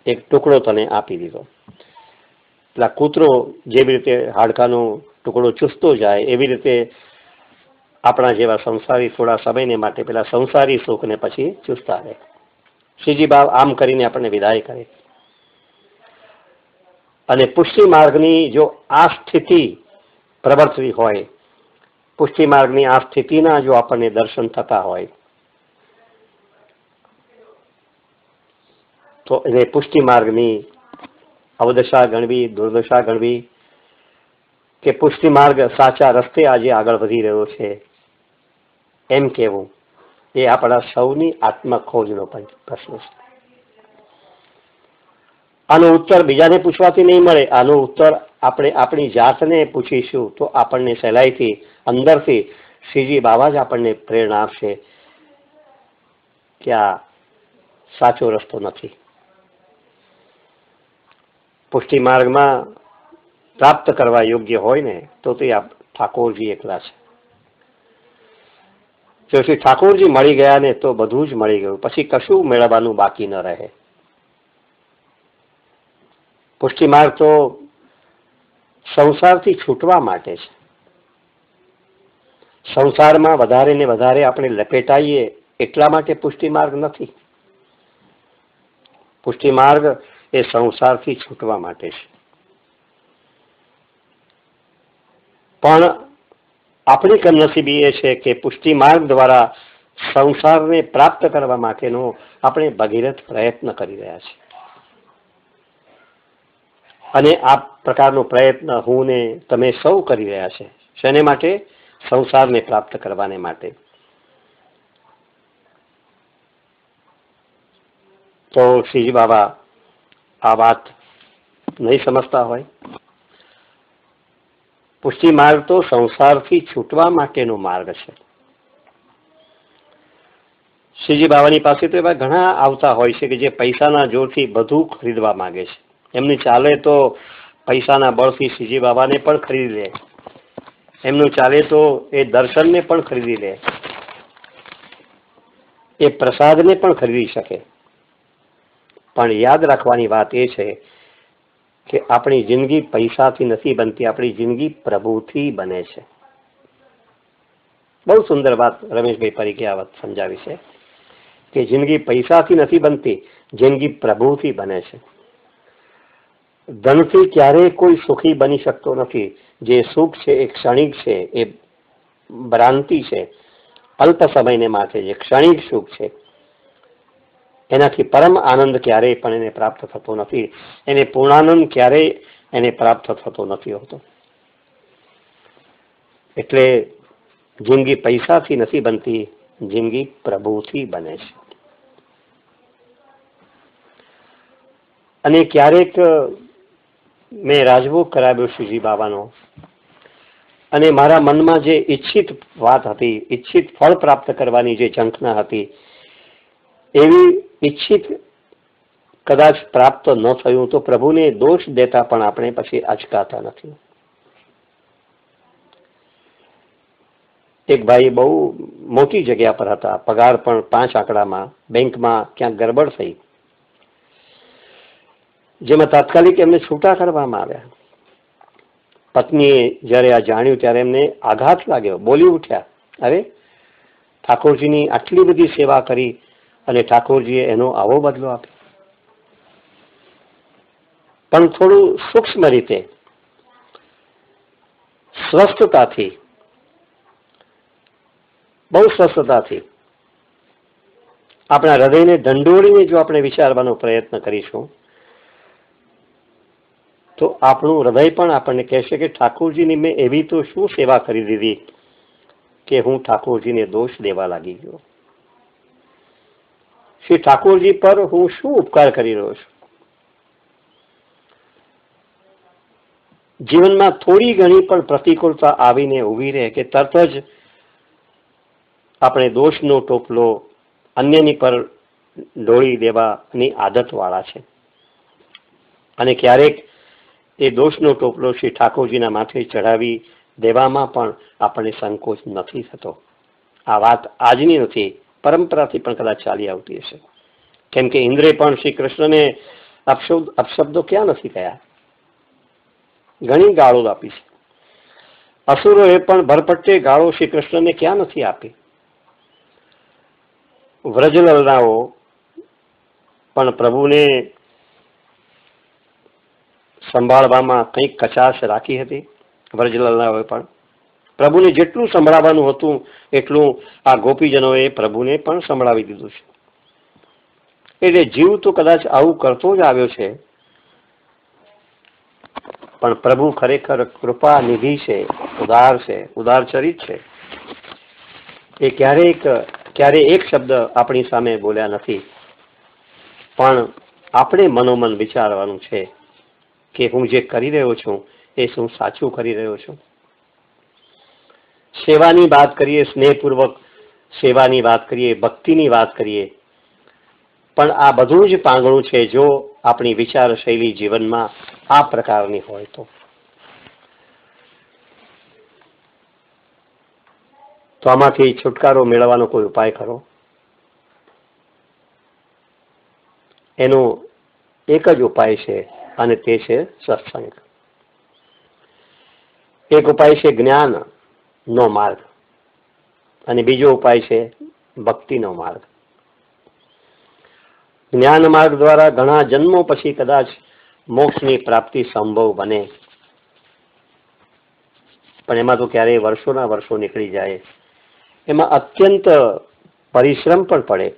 A: એક ટુકડો તને આપી દીધો. પેલા કૂતરો જેવી રીતે હાડકાનો ટુકડો ચૂસતો જાય એવી રીતે આપણા જેવા સંસારી થોડા સમયને માટે પેલા સંસારી સુખને પછી ચૂસતા રહે. શ્રીજી બાબા આમ કરીને આપણને વિદાય કરે. અને પુષ્ટિ માર્ગની જો આ સ્થિતિ પ્રવર્તવી હોય, પુષ્ટિ માર્ગની આ સ્થિતિના જો આપણને દર્શન થતા હોય તો એને પુષ્ટિ માર્ગની અવદશા ગણવી, દુર્દશા ગણવી કે પુષ્ટિ માર્ગ સાચા રસ્તે આજે આગળ વધી રહ્યો છે એમ કહેવું, એ આપણા સૌની આત્મખોજનો પ્રશ્ન છે. આનો ઉત્તર બીજાને પૂછવાથી નહીં મળે. આનો ઉત્તર આપણે આપણી જાતને પૂછીશું તો આપણને સહેલાઈથી અંદરથી શ્રીજી બાબા જ આપણને પ્રેરણા આપશે કે આ સાચો રસ્તો નથી. પુષ્ટિ માર્ગમાં પ્રાપ્ત કરવા યોગ્ય હોય ને તો તે ઠાકોરજી એકલા છે. જો શ્રી ઠાકોરજી મળી ગયા ને તો બધું જ મળી ગયું, પછી કશું મેળવવાનું બાકી ન રહે. પુષ્ટિ માર્ગ તો સંસારથી છૂટવા માટે છે. સંસારમાં વધારે ને વધારે આપણે લપેટાઈએ એટલા માટે પુષ્ટિ માર્ગ નથી. પુષ્ટિ માર્ગ એ સંસારથી છૂટવા માટે છે. પણ આપણી કમનસીબી એ છે કે પુષ્ટિ માર્ગ દ્વારા સંસારને પ્રાપ્ત કરવા માટેનો આપણે ભગીરથ પ્રયત્ન કરી રહ્યા છીએ. અને આ પ્રકારનો પ્રયત્ન હું ને તમે સૌ કરી રહ્યા છે. શેને માટે? સંસારને પ્રાપ્ત કરવાને માટે. તો શ્રીજી બાબા આ વાત નહીં સમજતા હોય? પુષ્ટિ માર્ગ તો સંસારથી છૂટવા માટેનો માર્ગ છે. શ્રીજી બાબાની પાસે તો એવા ઘણા આવતા હોય છે કે જે પૈસાના જોરથી બધું ખરીદવા માંગે છે. એમની ચાલે તો પૈસાના બળથી શ્રીજી બાબાને પણ ખરીદી લે, એમનું ચાલે તો એ દર્શનને પણ ખરીદી લે, એ પ્રસાદને પણ ખરીદી શકે. પણ યાદ રાખવાની વાત એ છે કે આપણી જિંદગી પૈસાથી નથી બનતી, આપણી જિંદગી પ્રભુથી બને છે. બહુ સુંદર વાત રમેશભાઈ પરીખે આ વાત સમજાવી છે કે જિંદગી પૈસાથી નથી બનતી, જિંદગી પ્રભુથી બને છે. ધનથી ક્યારેય કોઈ સુખી બની શકતો નથી. જે સુખ છે એ ક્ષણિક છે, એ ભ્રાંતિ છે, અલ્પ સમયને માટે જે ક્ષણિક સુખ છે એનાથી પરમ આનંદ ક્યારેય પણ એને પ્રાપ્ત થતો નથી. એને પૂર્ણાનંદ ક્યારેય એને પ્રાપ્ત થતો નથી હોતો. એટલે જિંદગી પૈસાથી નથી બનતી, જિંદગી પ્રભુથી બને છે. અને ક્યારેક મેં રાજભોગ કરાવ્યો શ્રીજી બાબાનો, અને મારા મનમાં જે ઈચ્છિત વાત હતી, ઈચ્છિત ફળ પ્રાપ્ત કરવાની જે ઝંખના હતી, એવી ઈચ્છિત કદાચ પ્રાપ્ત ન થયું તો પ્રભુને દોષ દેતા પણ આપણે પછી અચકાતા નથી. એક ભાઈ બહુ મોટી જગ્યા પર હતા, પગાર પણ 5 આંકડામાં, બેંકમાં ક્યાંક ગરબડ થઈ જેમાં તાત્કાલિક એમને છૂટા કરવામાં આવ્યા. પત્નીએ જ્યારે આ જાણ્યું ત્યારે એમને આઘાત લાગ્યો, બોલી ઉઠ્યા, અરે ઠાકોરજીની આટલી બધી સેવા કરી અને ઠાકોરજીએ એનો આવો બદલો આપ્યો. પણ થોડું સૂક્ષ્મ રીતે, સ્વસ્થતાથી, બહુ સ્વસ્થતાથી આપણા હૃદયને ઢંઢોળીને જો આપણે વિચારવાનો પ્રયત્ન કરીશું તો આપણું હૃદય પણ આપણને કહેશે કે ઠાકોરજીની મેં એવી તો શું સેવા કરી દીધી કે હું ઠાકોરજીને દોષ દેવા લાગી ગયો. શ્રી ઠાકોરજી પર હું શું ઉપકાર કરી રહ્યો છું. જીવનમાં થોડી ઘણી પણ પ્રતિકૂળતા આવીને ઊભી રહે કે તરત જ આપણે દોષનો ટોપલો અન્યની પર ઢોળી દેવાની આદતવાળા છે. અને ક્યારેક એ દોષનો ટોપલો શ્રી ઠાકોરજીના માથે ચઢાવી દેવામાં પણ આપણને સંકોચ નથી થતો. આ વાત આજની નથી, પરંપરાથી પણ કદાચ ચાલી આવતી હશે. કેમ કે ઇન્દ્રે પણ શ્રી કૃષ્ણને અપશબ્દો ક્યાં નથી કહ્યા, ઘણી ગાળો આપી છે. અસુરોએ પણ ભરપટ્ટે ગાળો શ્રી કૃષ્ણને ક્યાં નથી આપી. વ્રજલલનાઓ પણ પ્રભુને સંભાળવામાં કંઈક કચાશ રાખી હતી. વ્રજલલનાઓએ પણ પ્રભુને જેટલું સંભળાવવાનું હતું એટલું આ ગોપીજનોએ પ્રભુને પણ સંભળાવી દીધું છે. એટલે જીવ તો કદાચ આવું કરતો જ આવ્યો છે, પણ પ્રભુ ખરેખર કૃપા નિધિ છે, ઉદાર છે, ઉદાર ચરિત છે. એ ક્યારે એક શબ્દ આપણી સામે બોલ્યા નથી, પણ આપણે મનોમન વિચારવાનું છે કે હું જે કરી રહ્યો છું એ શું સાચું કરી રહ્યો છું. સેવાની વાત કરીએ, સ્નેહપૂર્વક સેવાની વાત કરીએ, ભક્તિની વાત કરીએ, પણ આ બધું જ પાંગળું છે જો આપણી વિચાર શૈલી જીવનમાં આ પ્રકારની હોય તો આમાંથી છુટકારો મેળવવાનો કોઈ ઉપાય ખરો? એનો એક જ ઉપાય છે અને તે છે સત્સંગ. એક ઉપાય છે જ્ઞાનનો માર્ગ અને બીજો ઉપાય છે ભક્તિનો માર્ગ. જ્ઞાન માર્ગ દ્વારા ઘણા જન્મો પછી કદાચ મોક્ષની પ્રાપ્તિ સંભવ બને, પણ એમાં તો ક્યારેય વર્ષોના વર્ષો નીકળી જાય. એમાં અત્યંત પરિશ્રમ પણ પડે.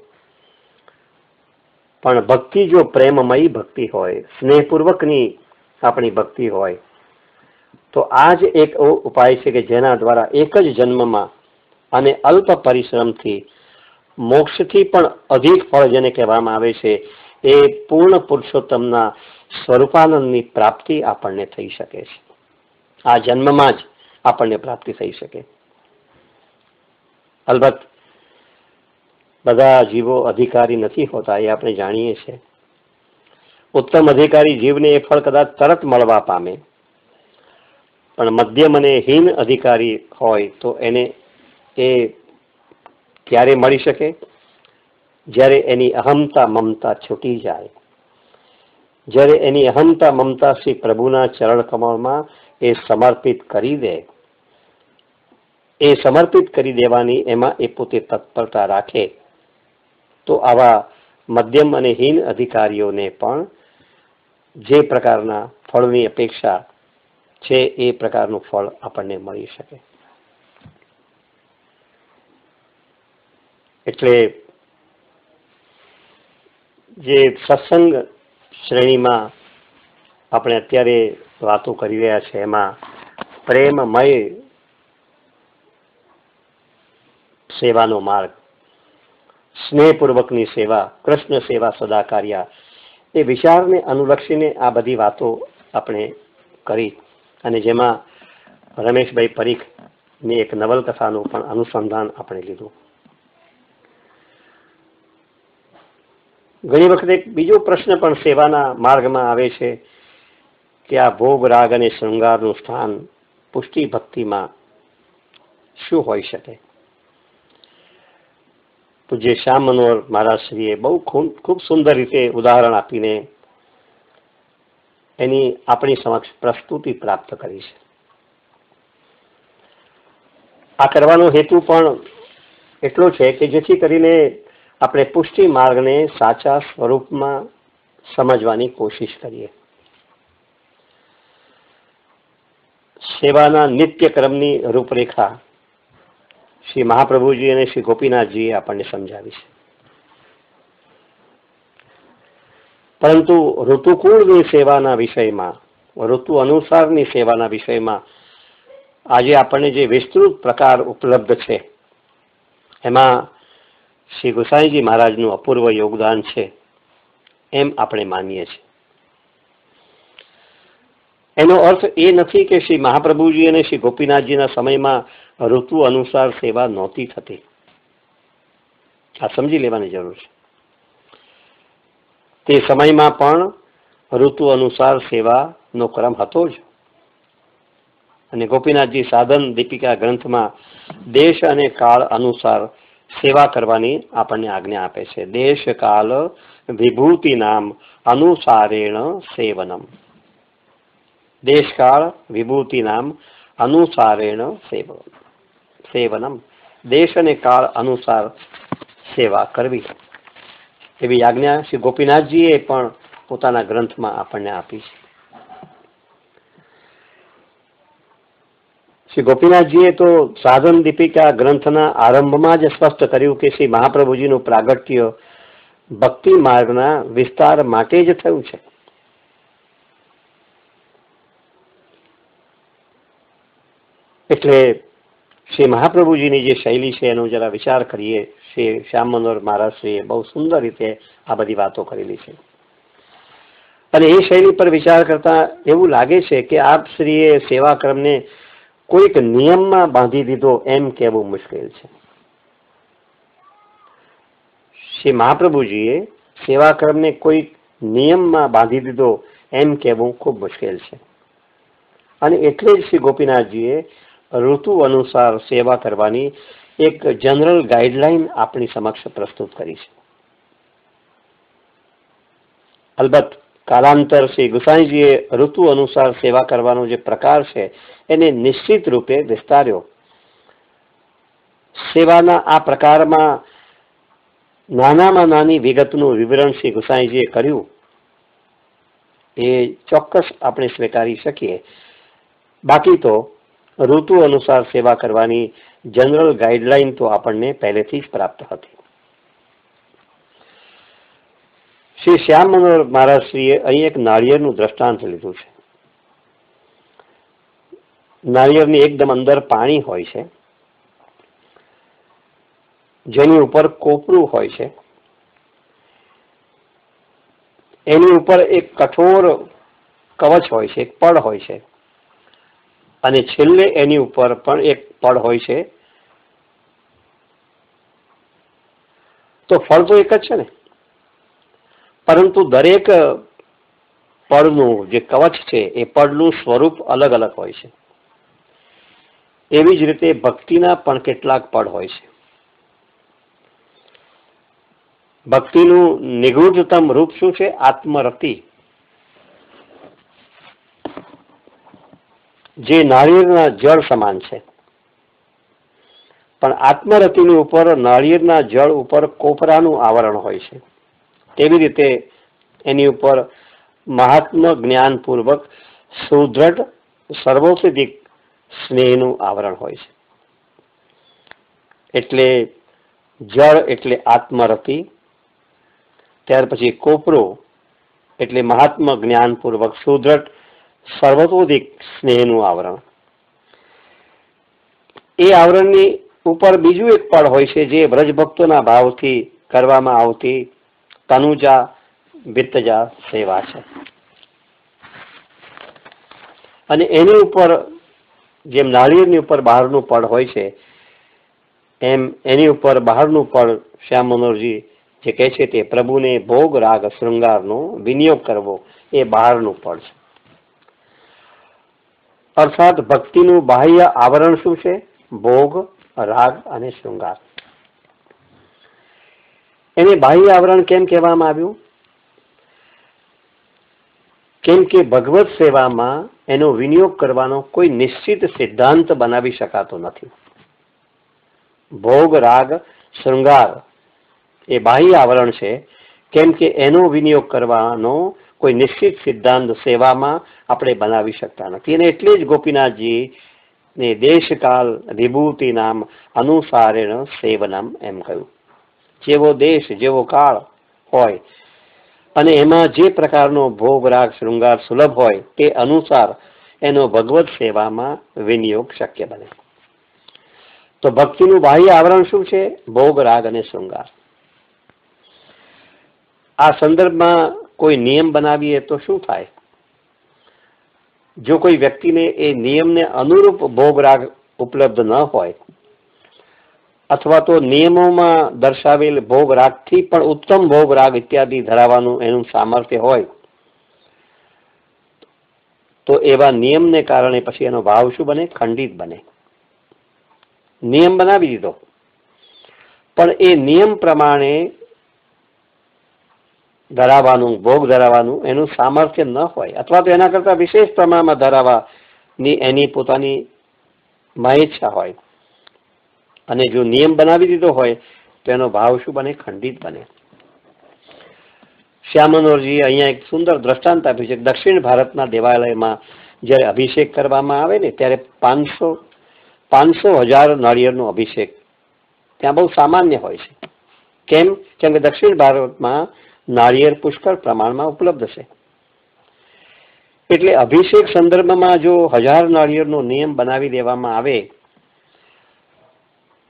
A: પણ ભક્તિ જો પ્રેમમયી ભક્તિ હોય, સ્નેહપૂર્વકની આપણી ભક્તિ હોય, તો આ જ એક ઉપાય છે કે જેના દ્વારા એક જ જન્મમાં અને અલ્પ પરિશ્રમથી મોક્ષથી પણ અધિક ફળ જેને કહેવામાં આવે છે એ પૂર્ણ પુરુષોત્તમના સ્વરૂપાનંદની પ્રાપ્તિ આપણને થઈ શકે છે. આ જન્મમાં જ આપણને પ્રાપ્તિ થઈ શકે. અલબત્ત બધા જીવો અધિકારી નથી હોતા, એ આપણે જાણીએ છીએ. ઉત્તમ અધિકારી જીવને એ ફળ કદાચ તરત મળવા પામે, પણ મધ્યમ અને હીન અધિકારી હોય તો એને એ ક્યારે મળી શકે? જ્યારે એની અહમતા મમતા છૂટી જાય, જ્યારે એની અહમતા મમતા શ્રી પ્રભુના ચરણ કમળમાં એ સમર્પિત કરી દે. એ સમર્પિત કરી દેવાની એમાં એ પોતે તત્પરતા રાખે, તો આવા મધ્યમ અને હીન અધિકારીઓને પણ જે પ્રકારના ફળની અપેક્ષા છે એ પ્રકારનું ફળ આપણને મળી શકે. એટલે જે સત્સંગ શ્રેણીમાં આપણે અત્યારે વાતો કરી રહ્યા છે એમાં પ્રેમમય સેવાનો માર્ગ, સ્નેહપૂર્વકની સેવા, કૃષ્ણ સેવા સદા કાર્ય, એ વિચારને અનુલક્ષીને આ બધી વાતો આપણે કરી અને જેમાં રમેશભાઈ પરીખની એક નવલકથાનું પણ અનુસંધાન આપણે લીધું. ઘણી વખતે બીજો પ્રશ્ન પણ સેવાના માર્ગમાં આવે છે કે આ ભોગ રાગ અને શૃંગારનું સ્થાન પુષ્ટિ ભક્તિમાં શું હોઈ શકે? પૂજ્ય શ્યામ મનોહર મહારાજશ્રીએ બહુ ખૂબ સુંદર રીતે ઉદાહરણ આપીને એની આપણી સમક્ષ પ્રસ્તુતિ પ્રાપ્ત કરી છે. આ કરવાનો હેતુ પણ એટલો છે કે જેથી કરીને આપણે પુષ્ટિ માર્ગને સાચા સ્વરૂપમાં સમજવાની કોશિશ કરીએ. સેવાના નિત્ય ક્રમની રૂપરેખા શ્રી મહાપ્રભુજી અને શ્રી ગોપીનાથજીએ આપણને સમજાવી છે. પરંતુ ઋતુકૂળની સેવાના વિષયમાં, ઋતુ અનુસારની સેવાના વિષયમાં આજે આપણને જે વિસ્તૃત પ્રકાર ઉપલબ્ધ છે એમાં શ્રી ગુસાઈજી મહારાજનું અપૂર્વ યોગદાન છે એમ આપણે માનીએ છીએ. એનો અર્થ એ નથી કે શ્રી મહાપ્રભુજી અને શ્રી ગોપીનાથજીના સમયમાં ઋતુ અનુસાર સેવા નહોતી થતી. આ સમજી લેવાની જરૂર છે. તે સમયમાં પણ ઋતુ અનુસાર સેવાનો ક્રમ હતો જ. અને ગોપીનાથજી સાધન દીપિકા ગ્રંથમાં દેશ અને કાળ અનુસાર સેવા કરવાની આપણને આજ્ઞા આપે છે. દેશ કાલ વિભૂતિ નામ અનુસારેણ સેવનમ. દેશકાળ વિભૂતિ નામ અનુસારેણ સેવનમ. દેશ અને કાળ અનુસાર સેવા કરવી એવી આજ્ઞા શ્રી ગોપીનાથજીએ પણ પોતાના ગ્રંથમાં આપણને આપી છે. શ્રી ગોપીનાથજીએ તો સાધન દીપિકા ગ્રંથના આરંભમાં જ સ્પષ્ટ કર્યું કે શ્રી મહાપ્રભુજીનું પ્રાગટ્ય ભક્તિ માર્ગના વિસ્તાર માટે જ થયું છે. એટલે શ્રી મહાપ્રભુજીની જે શૈલી છે એનો જરા વિચાર કરીએ. શ્રી શ્યામ મનોહર મહારાજશ્રીએ બહુ સુંદર રીતે આ બધી વાતો કરેલી છે. અને એ શૈલી પર વિચાર કરતા એવું લાગે છે કે આપ શ્રીએ સેવા ક્રમને કોઈક નિયમમાં બાંધી દીધો એમ કહેવું મુશ્કેલ છે. શ્રી મહાપ્રભુજીએ સેવા ક્રમને કોઈક નિયમમાં બાંધી દીધો એમ કહેવું ખૂબ મુશ્કેલ છે. અને એટલે જ શ્રી ગોપીનાથજીએ ઋતુ અનુસાર સેવા કરવાની એક જનરલ ગાઈડલાઈન આપણી સમક્ષ પ્રસ્તુત કરી છે. અલબત્ત કાલાંતર શ્રી ગુસાઈજીએ ઋતુ અનુસાર સેવા કરવાનો જે પ્રકાર છે એને નિશ્ચિત રૂપે વિસ્તાર્યો. સેવાના આ પ્રકારમાં નાનામાં નાની વિગતનું વિવરણ શ્રી ગુસાઈજીએ કર્યું એ ચોક્કસ આપણે સ્વીકારી શકીએ. બાકી તો ઋતુ અનુસાર સેવા કરવાની જનરલ ગાઈડલાઈન તો આપણને પહેલેથી જ પ્રાપ્ત હતી. શ્રી શ્યામ મનોહર મહારાજશ્રીએ અહીં એક નાળિયેરનું દ્રષ્ટાંત લીધું છે. નાળિયેરની એકદમ અંદર પાણી હોય છે, જેની ઉપર કોપરું હોય છે, એની ઉપર એક કઠોર કવચ હોય છે, એક પડ હોય છે, અને છેલ્લે એની ઉપર પણ એક પડ હોય છે. તો ફળ તો એક જ છે ને, પરંતુ દરેક પડનું જે કવચ છે એ પડનું સ્વરૂપ અલગ અલગ હોય છે. એવી જ રીતે ભક્તિના પણ કેટલાક પડ હોય છે. ભક્તિનું નિગૂઢતમ રૂપ શું છે? આત્મરતિ, જે નાળિયેરના જળ સમાન છે. પણ આત્મરતિની ઉપર નાળિયેરના જળ ઉપર કોપરાનું આવરણ હોય છે. તેવી રીતે એની ઉપર મહાત્મા જ્ઞાનપૂર્વક સુદૃઢ સર્વોપરી સ્નેહનું આવરણ હોય છે. એટલે જળ એટલે આત્મરતિ, ત્યાર પછી કોપરો એટલે મહાત્મા જ્ઞાનપૂર્વક સુદૃઢ સર્વતોધિક સ્નેહનું આવરણ. એ આવરણની ઉપર બીજું એક પડ હોય છે જે વ્રજભક્તોના ભાવથી કરવામાં આવતી તનુજા વિત્તજા સેવા છે. અને એની ઉપર જેમ નાળિયેરની ઉપર બહારનું પડ હોય છે એમ એની ઉપર બહારનું પડ શ્યામ મનોહરજી જે કહે છે તે પ્રભુને ભોગ રાગ શૃંગારનો વિનિયોગ કરવો એ બહારનું પડ છે. અર્થાત ભક્તિનું બાહ્ય આવરણ શું છે? ભોગ, રાગ અને શૃંગાર. એને બાહ્ય આવરણ કેમ કહેવામાં આવ્યું? કેમ કે ભગવત સેવામાં એનો વિનિયોગ કરવાનો કોઈ નિશ્ચિત સિદ્ધાંત બનાવી શકાતો નથી. ભોગ, રાગ, શૃંગાર એ બાહ્ય આવરણ છે, કેમ કે એનો વિનિયોગ કરવાનો કોઈ નિશ્ચિત સિદ્ધાંત સેવામાં આપણે બનાવી શકતા નથી. અને એટલે જ ગોપીનાથજી ને દેશકાલ વિભૂતિ નામ અનુસારેણ સેવનમ એમ કહ્યું. જેવો દેશ, જેવો કાળ હોય અને એમાં જે પ્રકારનો ભોગ, રાગ, શૃંગાર સુલભ હોય તે અનુસાર એનો ભગવત સેવામાં વિનિયોગ શક્ય બને. તો ભક્તિનું બાહ્ય આવરણ શું છે? ભોગ, રાગ અને શૃંગાર. આ સંદર્ભમાં કોઈ નિયમ બનાવીએ તો શું થાય? જો કોઈ વ્યક્તિને એ નિયમને અનુરૂપ ભોગ, રાગ ઉપલબ્ધ ન હોય અથવા તો નિયમોમાં દર્શાવેલ ભોગ, રાગથી પણ ઉત્તમ ભોગ, રાગ ઇત્યાદિ ધરાવવાનું એનું સામર્થ્ય હોય તો એવા નિયમને કારણે પછી એનો ભાવ શું બને? ખંડિત બને. નિયમ બનાવી દીધો પણ એ નિયમ પ્રમાણે ધરાવવાનું, ભોગ ધરાવવાનું એનું સામર્થ્ય ન હોય અથવા તો એના કરતા વિશેષ પ્રમાણમાં ધરાવવાની એની પોતાની મહેચ્છા હોય અને જો નિયમ બનાવી દીધો હોય તો એનો ભાવ શું બને? ખંડિત બને. શ્યામ મનોહરજી અહીંયા એક સુંદર દ્રષ્ટાંત આપ્યું છે. દક્ષિણ ભારતના દેવાલયમાં જ્યારે અભિષેક કરવામાં આવે ને ત્યારે 500,000 નાળિયેરનો અભિષેક ત્યાં બહુ સામાન્ય હોય છે. કેમ? કેમ કે દક્ષિણ ભારતમાં નાળિયેર પુષ્કળ પ્રમાણમાં ઉપલબ્ધ છે. એટલે અભિષેક સંદર્ભમાં જો 1000 નાળિયેરનો નિયમ બનાવી દેવામાં આવે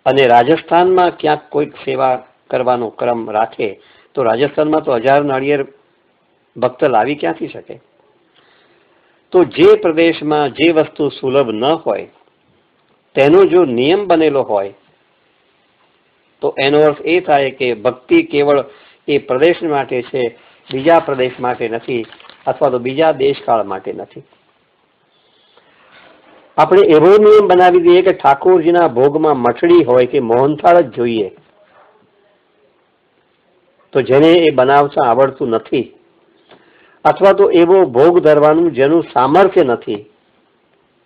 A: અને રાજસ્થાનમાં ક્યાંક કોઈક સેવા કરવાનો ક્રમ રાખે તો રાજસ્થાનમાં તો 1000 નાળિયેર ભક્ત લાવી ક્યાંથી શકે? તો જે પ્રદેશમાં જે વસ્તુ સુલભ ન હોય તેનો જો નિયમ બનેલો હોય તો એનો અર્થ એ થાય કે ભક્તિ કેવળ એ પ્રદેશ માટે છે, બીજા પ્રદેશ માટે નથી અથવા તો બીજા દેશકાળ માટે નથી. આપણે એવો નિયમ બનાવી દઈએ કે ઠાકોરજીના ભોગમાં મઠડી હોય કે મોહનથાળ જ જોઈએ, તો જેને એ બનાવતા આવડતું નથી અથવા તો એવો ભોગ ધરવાનું જેનું સામર્થ્ય નથી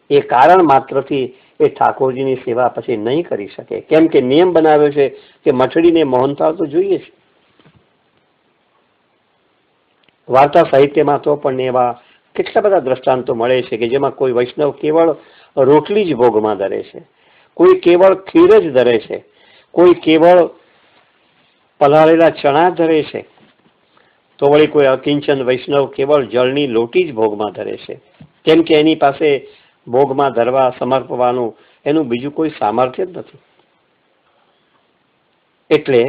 A: એ કારણ માત્રથી એ ઠાકોરજીની સેવા પછી નહીં કરી શકે. કેમ કે નિયમ બનાવ્યો છે કે મઠડીને મોહનથાળ તો જોઈએ છે. વાર્તા સાહિત્યમાં તો પણ એવા કેટલા બધા દ્રષ્ટાંતો મળે છે કે જેમાં કોઈ વૈષ્ણવ કેવળ રોટલી જ ભોગમાં ધરે છે, કોઈ કેવળ ખીર જ ધરે છે, કોઈ કેવળ પલાળેલા ચણા ધરે છે, તો વળી કોઈ અકિંચન વૈષ્ણવ કેવળ જળની લોટી જ ભોગમાં ધરે છે. કેમ કે એની પાસે ભોગમાં ધરવા સમર્પવાનું એનું બીજું કોઈ સામર્થ્ય જ નથી. એટલે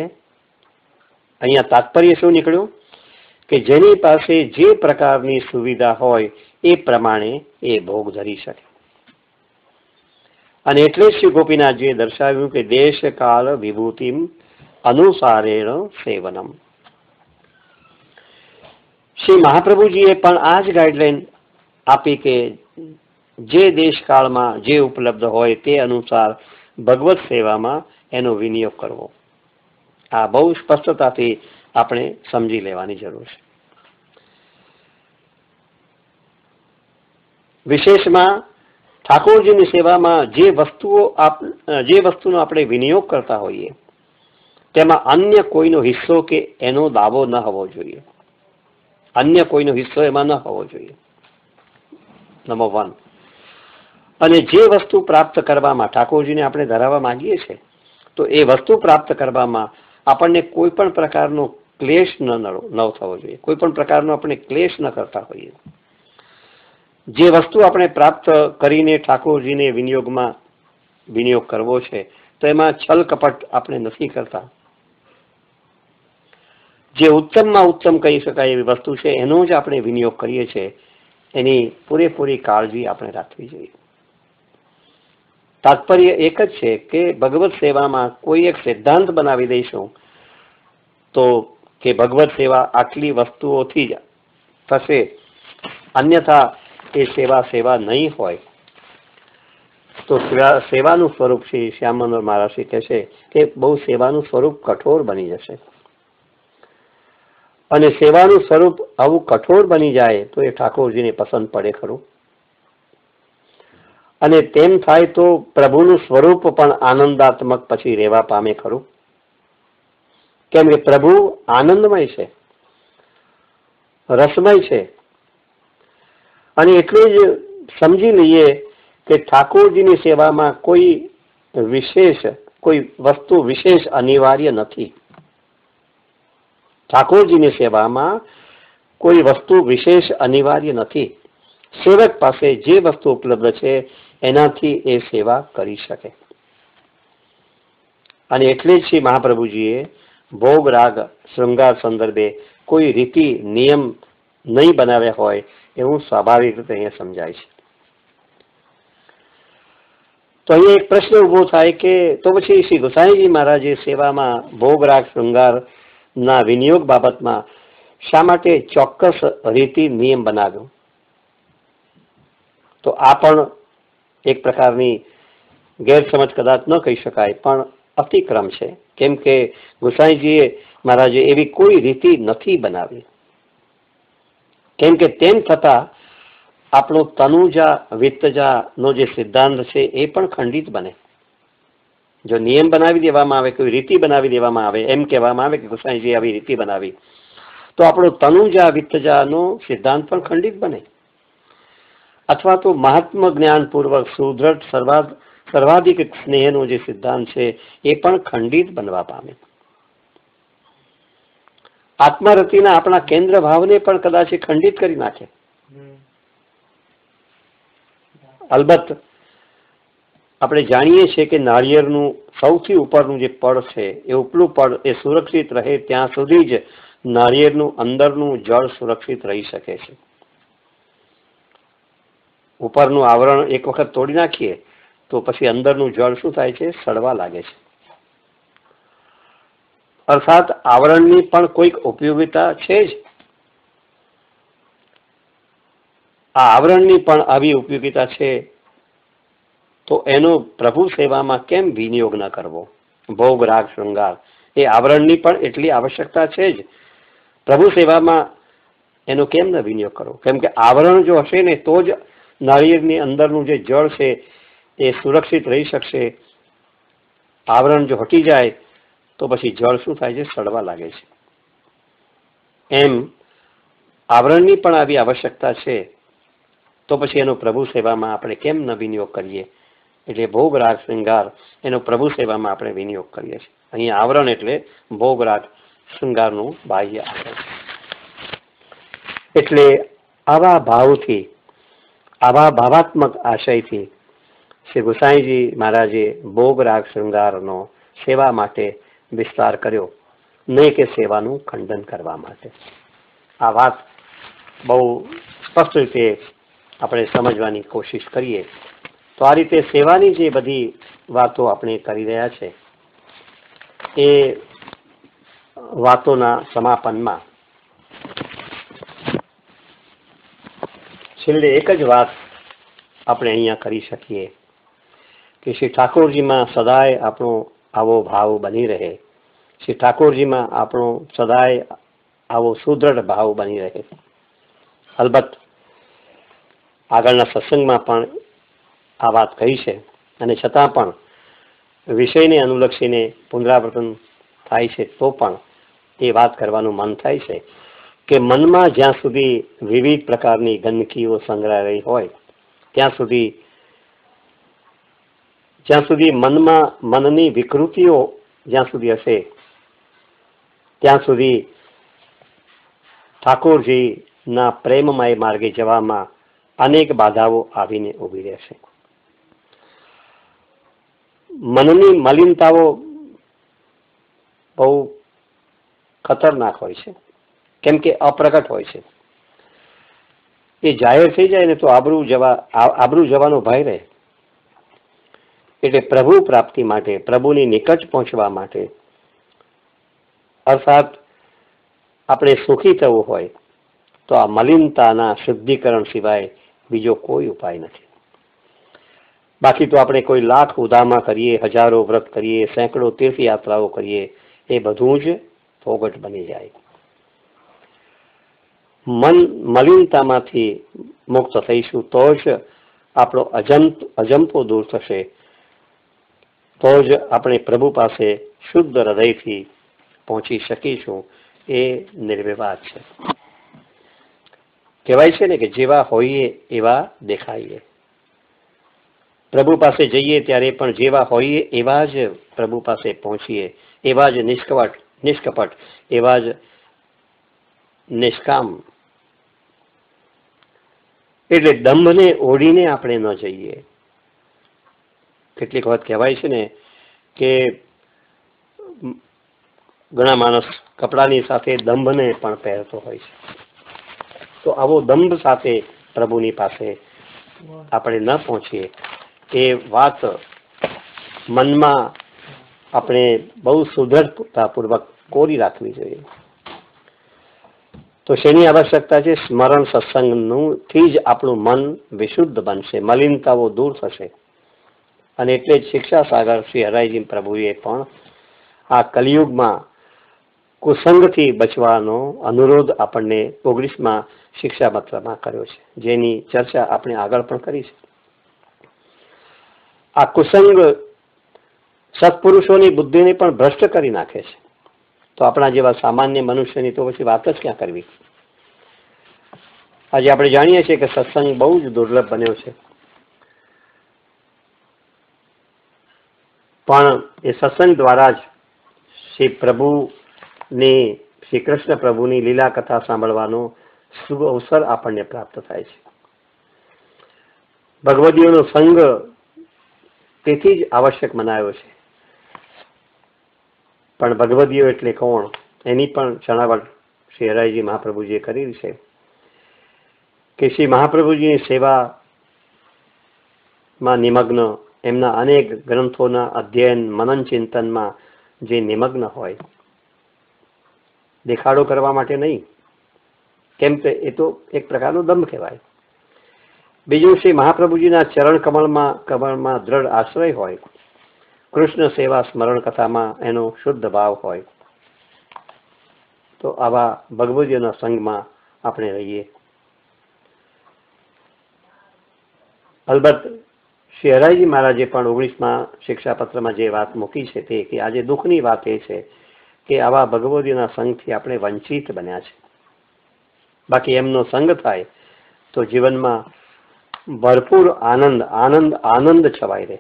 A: અહીંયા તાત્પર્ય શું નીકળ્યું કે જેની પાસે જે પ્રકારની સુવિધા હોય એ પ્રમાણે એ ભોગ ધરી શકે. અને એટલે શ્રી ગોપીનાથજીએ દર્શાવ્યું કે દેશ કાળ વિભૂતિમ અનુસારેણ સેવનમ. શ્રી મહાપ્રભુજીએ પણ આ જ ગાઈડલાઈન આપી કે જે દેશકાળમાં જે ઉપલબ્ધ હોય તે અનુસાર ભગવત સેવામાં એનો વિનિયોગ કરવો. આ બહુ સ્પષ્ટતાથી આપણે સમજી લેવાની જરૂર છે. વિશેષમાં ઠાકોરજીની સેવામાં જે વસ્તુનો આપણે વિનિયોગ કરતા હોઈએ તેમાં અન્ય કોઈનો હિસ્સો કે એનો દાવો ન હોવો જોઈએ. અન્ય કોઈનો હિસ્સો એમાં ન હોવો જોઈએ, નંબર 1. અને જે વસ્તુ પ્રાપ્ત કરવામાં ઠાકોરજીને આપણે ધરાવવા માંગીએ છીએ તો એ વસ્તુ પ્રાપ્ત કરવામાં આપણને કોઈ પણ પ્રકારનો ક્લેશ ન થવો જોઈએ, કોઈ પણ પ્રકારનો આપણે ક્લેશ ન કરતા હોઈએ. જે વસ્તુ આપણે પ્રાપ્ત કરીને ઠાકોરજીને વિનિયોગ કરવો છે તો એમાં છલ કપટ આપણે નથી કરતા. જે ઉત્તમમાં ઉત્તમ કહી શકાય એવી વસ્તુ છે એનો જ આપણે વિનિયોગ કરીએ છીએ, એની પૂરેપૂરી કાળજી આપણે રાખવી જોઈએ. તાત્પર્ય એક જ છે કે ભગવત સેવામાં કોઈ એક સિદ્ધાંત બનાવી દઈશું તો કે ભગવત સેવા આટલી વસ્તુઓથી જ થશે, અન્યથા એ સેવા નહીં હોય તો સેવાનું સ્વરૂપ શ્રી શ્યામ મનોહર મહારાજ કહે છે કે બહુ સેવાનું સ્વરૂપ કઠોર બની જશે. અને સેવાનું સ્વરૂપ આવું કઠોર બની જાય તો એ ઠાકોરજીને પસંદ પડે ખરું? અને તેમ થાય તો પ્રભુનું સ્વરૂપ પણ આનંદાત્મક પછી રહેવા પામે ખરું? કેમ કે પ્રભુ આનંદમય છે, રસમય છે. અને એટલું જ સમજી લઈએ કે ઠાકોરજીની સેવામાં કોઈ વસ્તુ વિશેષ અનિવાર્ય નથી. ઠાકોરજીની સેવામાં કોઈ વસ્તુ વિશેષ અનિવાર્ય નથી. સેવક પાસે જે વસ્તુ ઉપલબ્ધ છે એનાથી એ સેવા કરી શકે. અને એટલે જ શ્રી મહાપ્રભુજીએ ભોગ રાગ શૃંગાર સંદર્ભે કોઈ રીતિ નિયમ નહીં બનાવ્યા હોય એવું સ્વાભાવિક રીતે અહીંયા સમજાય છે. તો અહીંયા એક પ્રશ્ન ઉભો થાય કે તો પછી શ્રી ગોસાઈજી મહારાજે સેવામાં ભોગ રાગ શૃંગાર ના વિનિયોગ બાબતમાં શા માટે ચોક્કસ રીતિ નિયમ બનાવ્યો? તો આ પણ એક પ્રકારની ગેરસમજ કદાચ ન કહી શકાય, પણ અતિક્રમ છે. કેમ કે ગોસાઈજીએ મહારાજે એવી કોઈ રીતિ નથી બનાવી. કેમ કે તેમ છતાં આપણો તનુજા વિત્તજા નો જે સિદ્ધાંત છે એ પણ ખંડિત બને. જો નિયમ બનાવી દેવામાં આવે, કોઈ રીતિ બનાવી દેવામાં આવે, એમ કહેવામાં આવે કે ગોસાઈજી આવી રીતિ બનાવી, તો આપણો તનુજા વિત્તજાનો સિદ્ધાંત પણ ખંડિત બને. અથવા તો મહાત્મ જ્ઞાનપૂર્વક સુદૃઢ સર્વાધિક સ્નેહનો જે સિદ્ધાંત છે એ પણ ખંડિત બનવા પામે. આત્મરતિના આપણા કેન્દ્ર ભાવને પણ કદાચ ખંડિત કરી નાખે. અલબત્ત આપણે જાણીએ છીએ કે નાળિયેરનું સૌથી ઉપરનું જે પડ છે એ ઉપલું પડ એ સુરક્ષિત રહે ત્યાં સુધી જ નાળિયેરનું અંદરનું જળ સુરક્ષિત રહી શકે છે. ઉપરનું આવરણ એક વખત તોડી નાખીએ તો પછી અંદરનું જળ શું થાય છે? સડવા લાગે છે. અર્થાત આવરણની પણ કોઈક ઉપયોગિતા છે જ. આ આવરણની પણ આવી ઉપયોગિતા છે તો એનો પ્રભુ સેવામાં કેમ વિનિયોગ ન કરવો? ભોગ રાગ શૃંગાર એ આવરણની પણ એટલી આવશ્યકતા છે જ. પ્રભુ સેવામાં એનો કેમ ન વિનિયોગ કરવો? કેમ કે આવરણ જો હશે ને તો જ નાળિયેરની અંદરનું જે જળ છે એ સુરક્ષિત રહી શકશે. આવરણ જો હટી જાય તો પછી જળ શું થાય છે? સડવા લાગે છે. એમ આવરણની પણ આવી આવશ્યકતા છે તો પછી એનો પ્રભુ સેવામાં આપણે કેમ ન વિનિયોગ કરીએ? એટલે ભોગ રાગ શૃંગાર એનો પ્રભુ સેવામાં આપણે વિનિયોગ કરીએ છીએ. અહીંયા આવરણ એટલે ભોગ રાગ શૃંગારનું બાહ્ય આવરણ. એટલે આવા ભાવથી, આવા ભાવાત્મક આશયથી શ્રી ગોસાઈજી મહારાજે ભોગ રાગ શૃંગારનો સેવા માટે વિસ્તાર કર્યો, નહીં કે સેવાનું ખંડન કરવા માટે. આ વાત બહુ સ્પષ્ટ રીતે આપણે સમજવાની કોશિશ કરીએ તો આ રીતે સેવાની જે બધી વાતો આપણે કરી રહ્યા છે એ વાતોના સમાપનમાં છેલ્લે એક જ વાત આપણે અહીંયા કરી શકીએ કે શ્રી ઠાકોરજીમાં સદાય આપણો આવો ભાવ બની રહે. શ્રી ઠાકોરજીમાં આપણો સદાય આવો સુદૃઢ ભાવ બની રહે. અલબત્ત આગળના સત્સંગમાં પણ આ વાત કહી છે અને છતાં પણ વિષયને અનુલક્ષીને પુનરાવર્તન થાય છે તો પણ એ વાત કરવાનું મન થાય છે કે મનમાં જ્યાં સુધી વિવિધ પ્રકારની ગંદકીઓ સંગ્રહાઈ હોય ત્યાં સુધી મનમાં મનની વિકૃતિઓ જ્યાં સુધી હશે ત્યાં સુધી ઠાકોરજીના પ્રેમમય માર્ગે જવામાં અનેક બાધાઓ આવીને ઊભી રહેશે. મનની મલિનતાઓ બહુ ખતરનાક હોય છે, કેમ કે અપ્રગટ હોય છે. એ જાહેર થઈ જાય ને તો આબરૂ જવાનો ભય રહે. એટલે પ્રભુ પ્રાપ્તિ માટે, પ્રભુની નિકટ પહોંચવા માટે, અર્થાત આપણે સુખી થવું હોય તો આ મલિનતાના શુદ્ધિકરણ સિવાય બીજો કોઈ ઉપાય નથી. બાકી તો આપણે કોઈ લાખ ઉદામા કરીએ, હજારો વ્રત કરીએ, સેંકડો તીર્થયાત્રાઓ કરીએ, એ બધું જ ફોગટ બની જાય. મન મલિનતામાંથી મુક્ત થઈશું તો જ આપણો અજંપો દૂર થશે, તો જ આપણે પ્રભુ પાસે શુદ્ધ હૃદયથી પહોંચી શકીશું. એ નિર્વિવાદ છે. કહેવાય છે ને કે જેવા હોઈએ એવા દેખાઈએ. પ્રભુ પાસે જઈએ ત્યારે પણ જેવા હોઈએ એવા જ પ્રભુ પાસે પહોંચીએ, એવા જ નિષ્કપટ, એવા જ નિષ્કામ. એટલે દંભને ઓઢીને આપણે ન જઈએ. કેટલીક વખત કહેવાય છે ને કે ઘણા માણસ કપડાની સાથે દંભને પણ પહેરતો હોય છે. તો આવો દંભ સાથે પ્રભુની પાસે આપણે ન પહોંચીએ, એ વાત મનમાં આપણે બહુ સુદૃઢતાપૂર્વક કોરી રાખવી જોઈએ. તો શેની આવશ્યકતા છે? સ્મરણ સત્સંગનું થી જ આપણું મન વિશુદ્ધ બનશે, મલિનતાઓ દૂર થશે. અને એટલે જ શિક્ષા સાગર શ્રી હરાયજી પ્રભુએ પણ આ કલિયુગમાં કુસંગથી બચવાનો અનુરોધ આપણને 19મા શિક્ષાપત્રમાં કર્યો છે, જેની ચર્ચા આપણે આગળ પણ કરી છે. આ કુસંગ સત્પુરુષોની બુદ્ધિને પણ ભ્રષ્ટ કરી નાખે છે. તો આપણા જેવા સામાન્ય મનુષ્યની તો પછી વાત જ ક્યાં કરવી. આજે આપણે જાણીએ છીએ કે સત્સંગ બહુ જ દુર્લભ બન્યો છે, પણ એ સત્સંગ દ્વારા જ શ્રી કૃષ્ણ પ્રભુની લીલા કથા સાંભળવાનો શુભ અવસર આપણને પ્રાપ્ત થાય છે. ભગવદીઓનો સંગ તેથી જ આવશ્યક મનાયો છે. પણ ભગવદીઓ એટલે કોણ, એની પણ જણાવટ શ્રી હરાયજી મહાપ્રભુજીએ કરી છે કે શ્રી મહાપ્રભુજીની સેવામાં નિમગ્ન, એમના અનેક ગ્રંથોના અધ્યયન મનન ચિંતનમાં જે નિમગ્ન હોય, દેખાડો કરવા માટે નહીં, કેમ કે એ તો એક પ્રકારનો દંભ કહેવાય. બીજું, શ્રી મહાપ્રભુજીના ચરણ કમળમાં દ્રઢ આશ્રય હોય, કૃષ્ણ સેવા સ્મરણ કથામાં એનો શુદ્ધ ભાવ હોય. તો આવા ભગવદીઓના સંગમાં આપણે રહીએ. અલબત્ત શ્રી હરાયજી મહારાજે પણ 19મા શિક્ષાપત્રમાં જે વાત મૂકી છે તે કે આજે દુઃખની વાત એ છે કે આવા ભગવદીઓના સંગથી આપણે વંચિત બન્યા છે. બાકી એમનો સંગ થાય તો જીવનમાં ભરપૂર આનંદ છવાઈ રહે.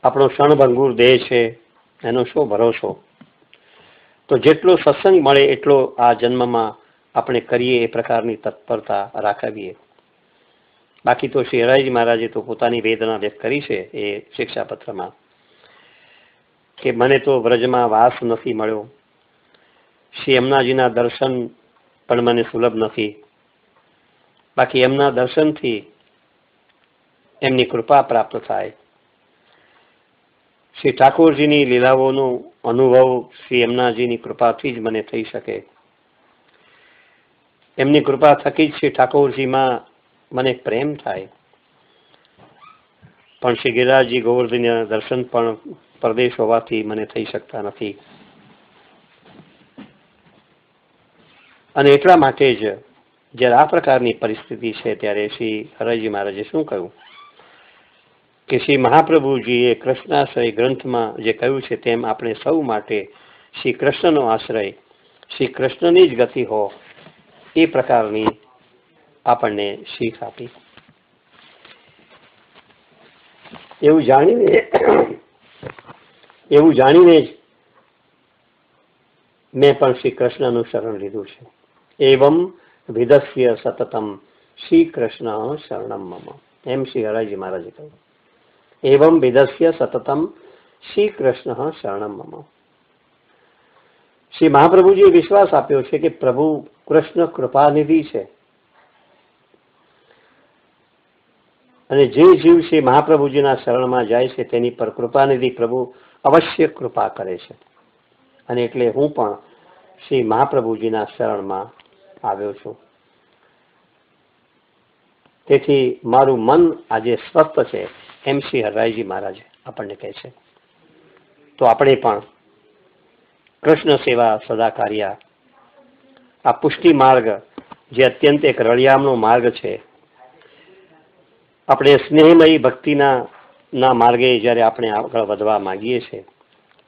A: આપણો ક્ષણભંગુર દેહ છે, એનો શું ભરોસો. તો જેટલો સત્સંગ મળે એટલો આ જન્મમાં આપણે કરીએ એ પ્રકારની તત્પરતા રાખવીએ. બાકી તો શ્રી હરાયજી મહારાજે તો પોતાની વેદના વ્યક્ત કરી છે એ શિક્ષાપત્રમાં કે મને તો વ્રજમાં વાસ નથી મળ્યો, શ્રી યમુનાજીના દર્શન પણ મને સુલભ નથી. બાકી એમના દર્શનથી એમની કૃપા પ્રાપ્ત થાય. શ્રી ઠાકોરજીની લીલાઓનો અનુભવ શ્રી યમુનાજીની કૃપાથી જ મને થઈ શકે. એમની કૃપા થકી જ શ્રી ઠાકોરજીમાં મને પ્રેમ થાય. પણ શ્રી ગિરિરાજજી ગોવર્ધનના દર્શન પણ પરદેશ હોવાથી મને થઈ શકતા નથી. અને એટલા માટે જ જ્યારે આ પ્રકારની પરિસ્થિતિ છે ત્યારે શ્રી હરાયજી મહારાજે શું કહ્યું કે શ્રી મહાપ્રભુજીએ કૃષ્ણાશ્રય ગ્રંથમાં જે કહ્યું છે તેમ આપણે સૌ માટે શ્રી કૃષ્ણનો આશ્રય, શ્રી કૃષ્ણની જ ગતિ હો, એ પ્રકારની આપણને શીખ આપી. એવું જાણીને જ મેં પણ શ્રી કૃષ્ણનું શરણ લીધું છે. એવમ વિદસ્ય સતતમ શ્રી કૃષ્ણ શરણમ મમ. એમ શ્રી હરાયજી મહારાજે કહ્યું. એવમ વિદસ્ય સતતમ શ્રી કૃષ્ણ શરણમ મમ. શ્રી મહાપ્રભુજીએ વિશ્વાસ આપ્યો છે કે પ્રભુ કૃષ્ણ કૃપાનિધિ છે અને જે જીવ શ્રી મહાપ્રભુજીના શરણમાં જાય છે તેની પર કૃપાનિધિ પ્રભુ અવશ્ય કૃપા કરે છે. અને એટલે હું પણ શ્રી મહાપ્રભુજીના શરણમાં આવ્યો છું. તેથી મારું મન આજે સ્વસ્થ છે, એમ શ્રી હરાયજી મહારાજ આપણને કહે છે. તો આપણે પણ કૃષ્ણ સેવા સદા કાર્યા આ પુષ્ટિ માર્ગ જે અત્યંત એક રળિયામણો માર્ગ છે, આપણે સ્નેહમયી ભક્તિના માર્ગે જ્યારે આપણે આગળ વધવા માંગીએ છીએ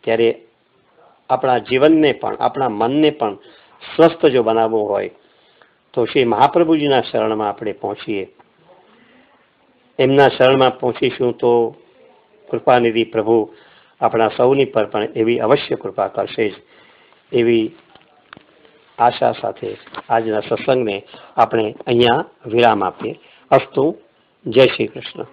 A: ત્યારે આપણા જીવનને પણ આપણા મનને પણ સ્વસ્થ જો બનાવવું હોય તો શ્રી મહાપ્રભુજીના શરણમાં આપણે પહોંચીએ. એમના શરણમાં પહોંચીશું તો કૃપાનિધિ પ્રભુ આપણા સૌની પર પણ એવી અવશ્ય કૃપા કરશે જ, એવી આશા સાથે આજના સત્સંગને આપણે અહીંયા વિરામ આપીએ. અસ્તુ. જય શ્રી કૃષ્ણ.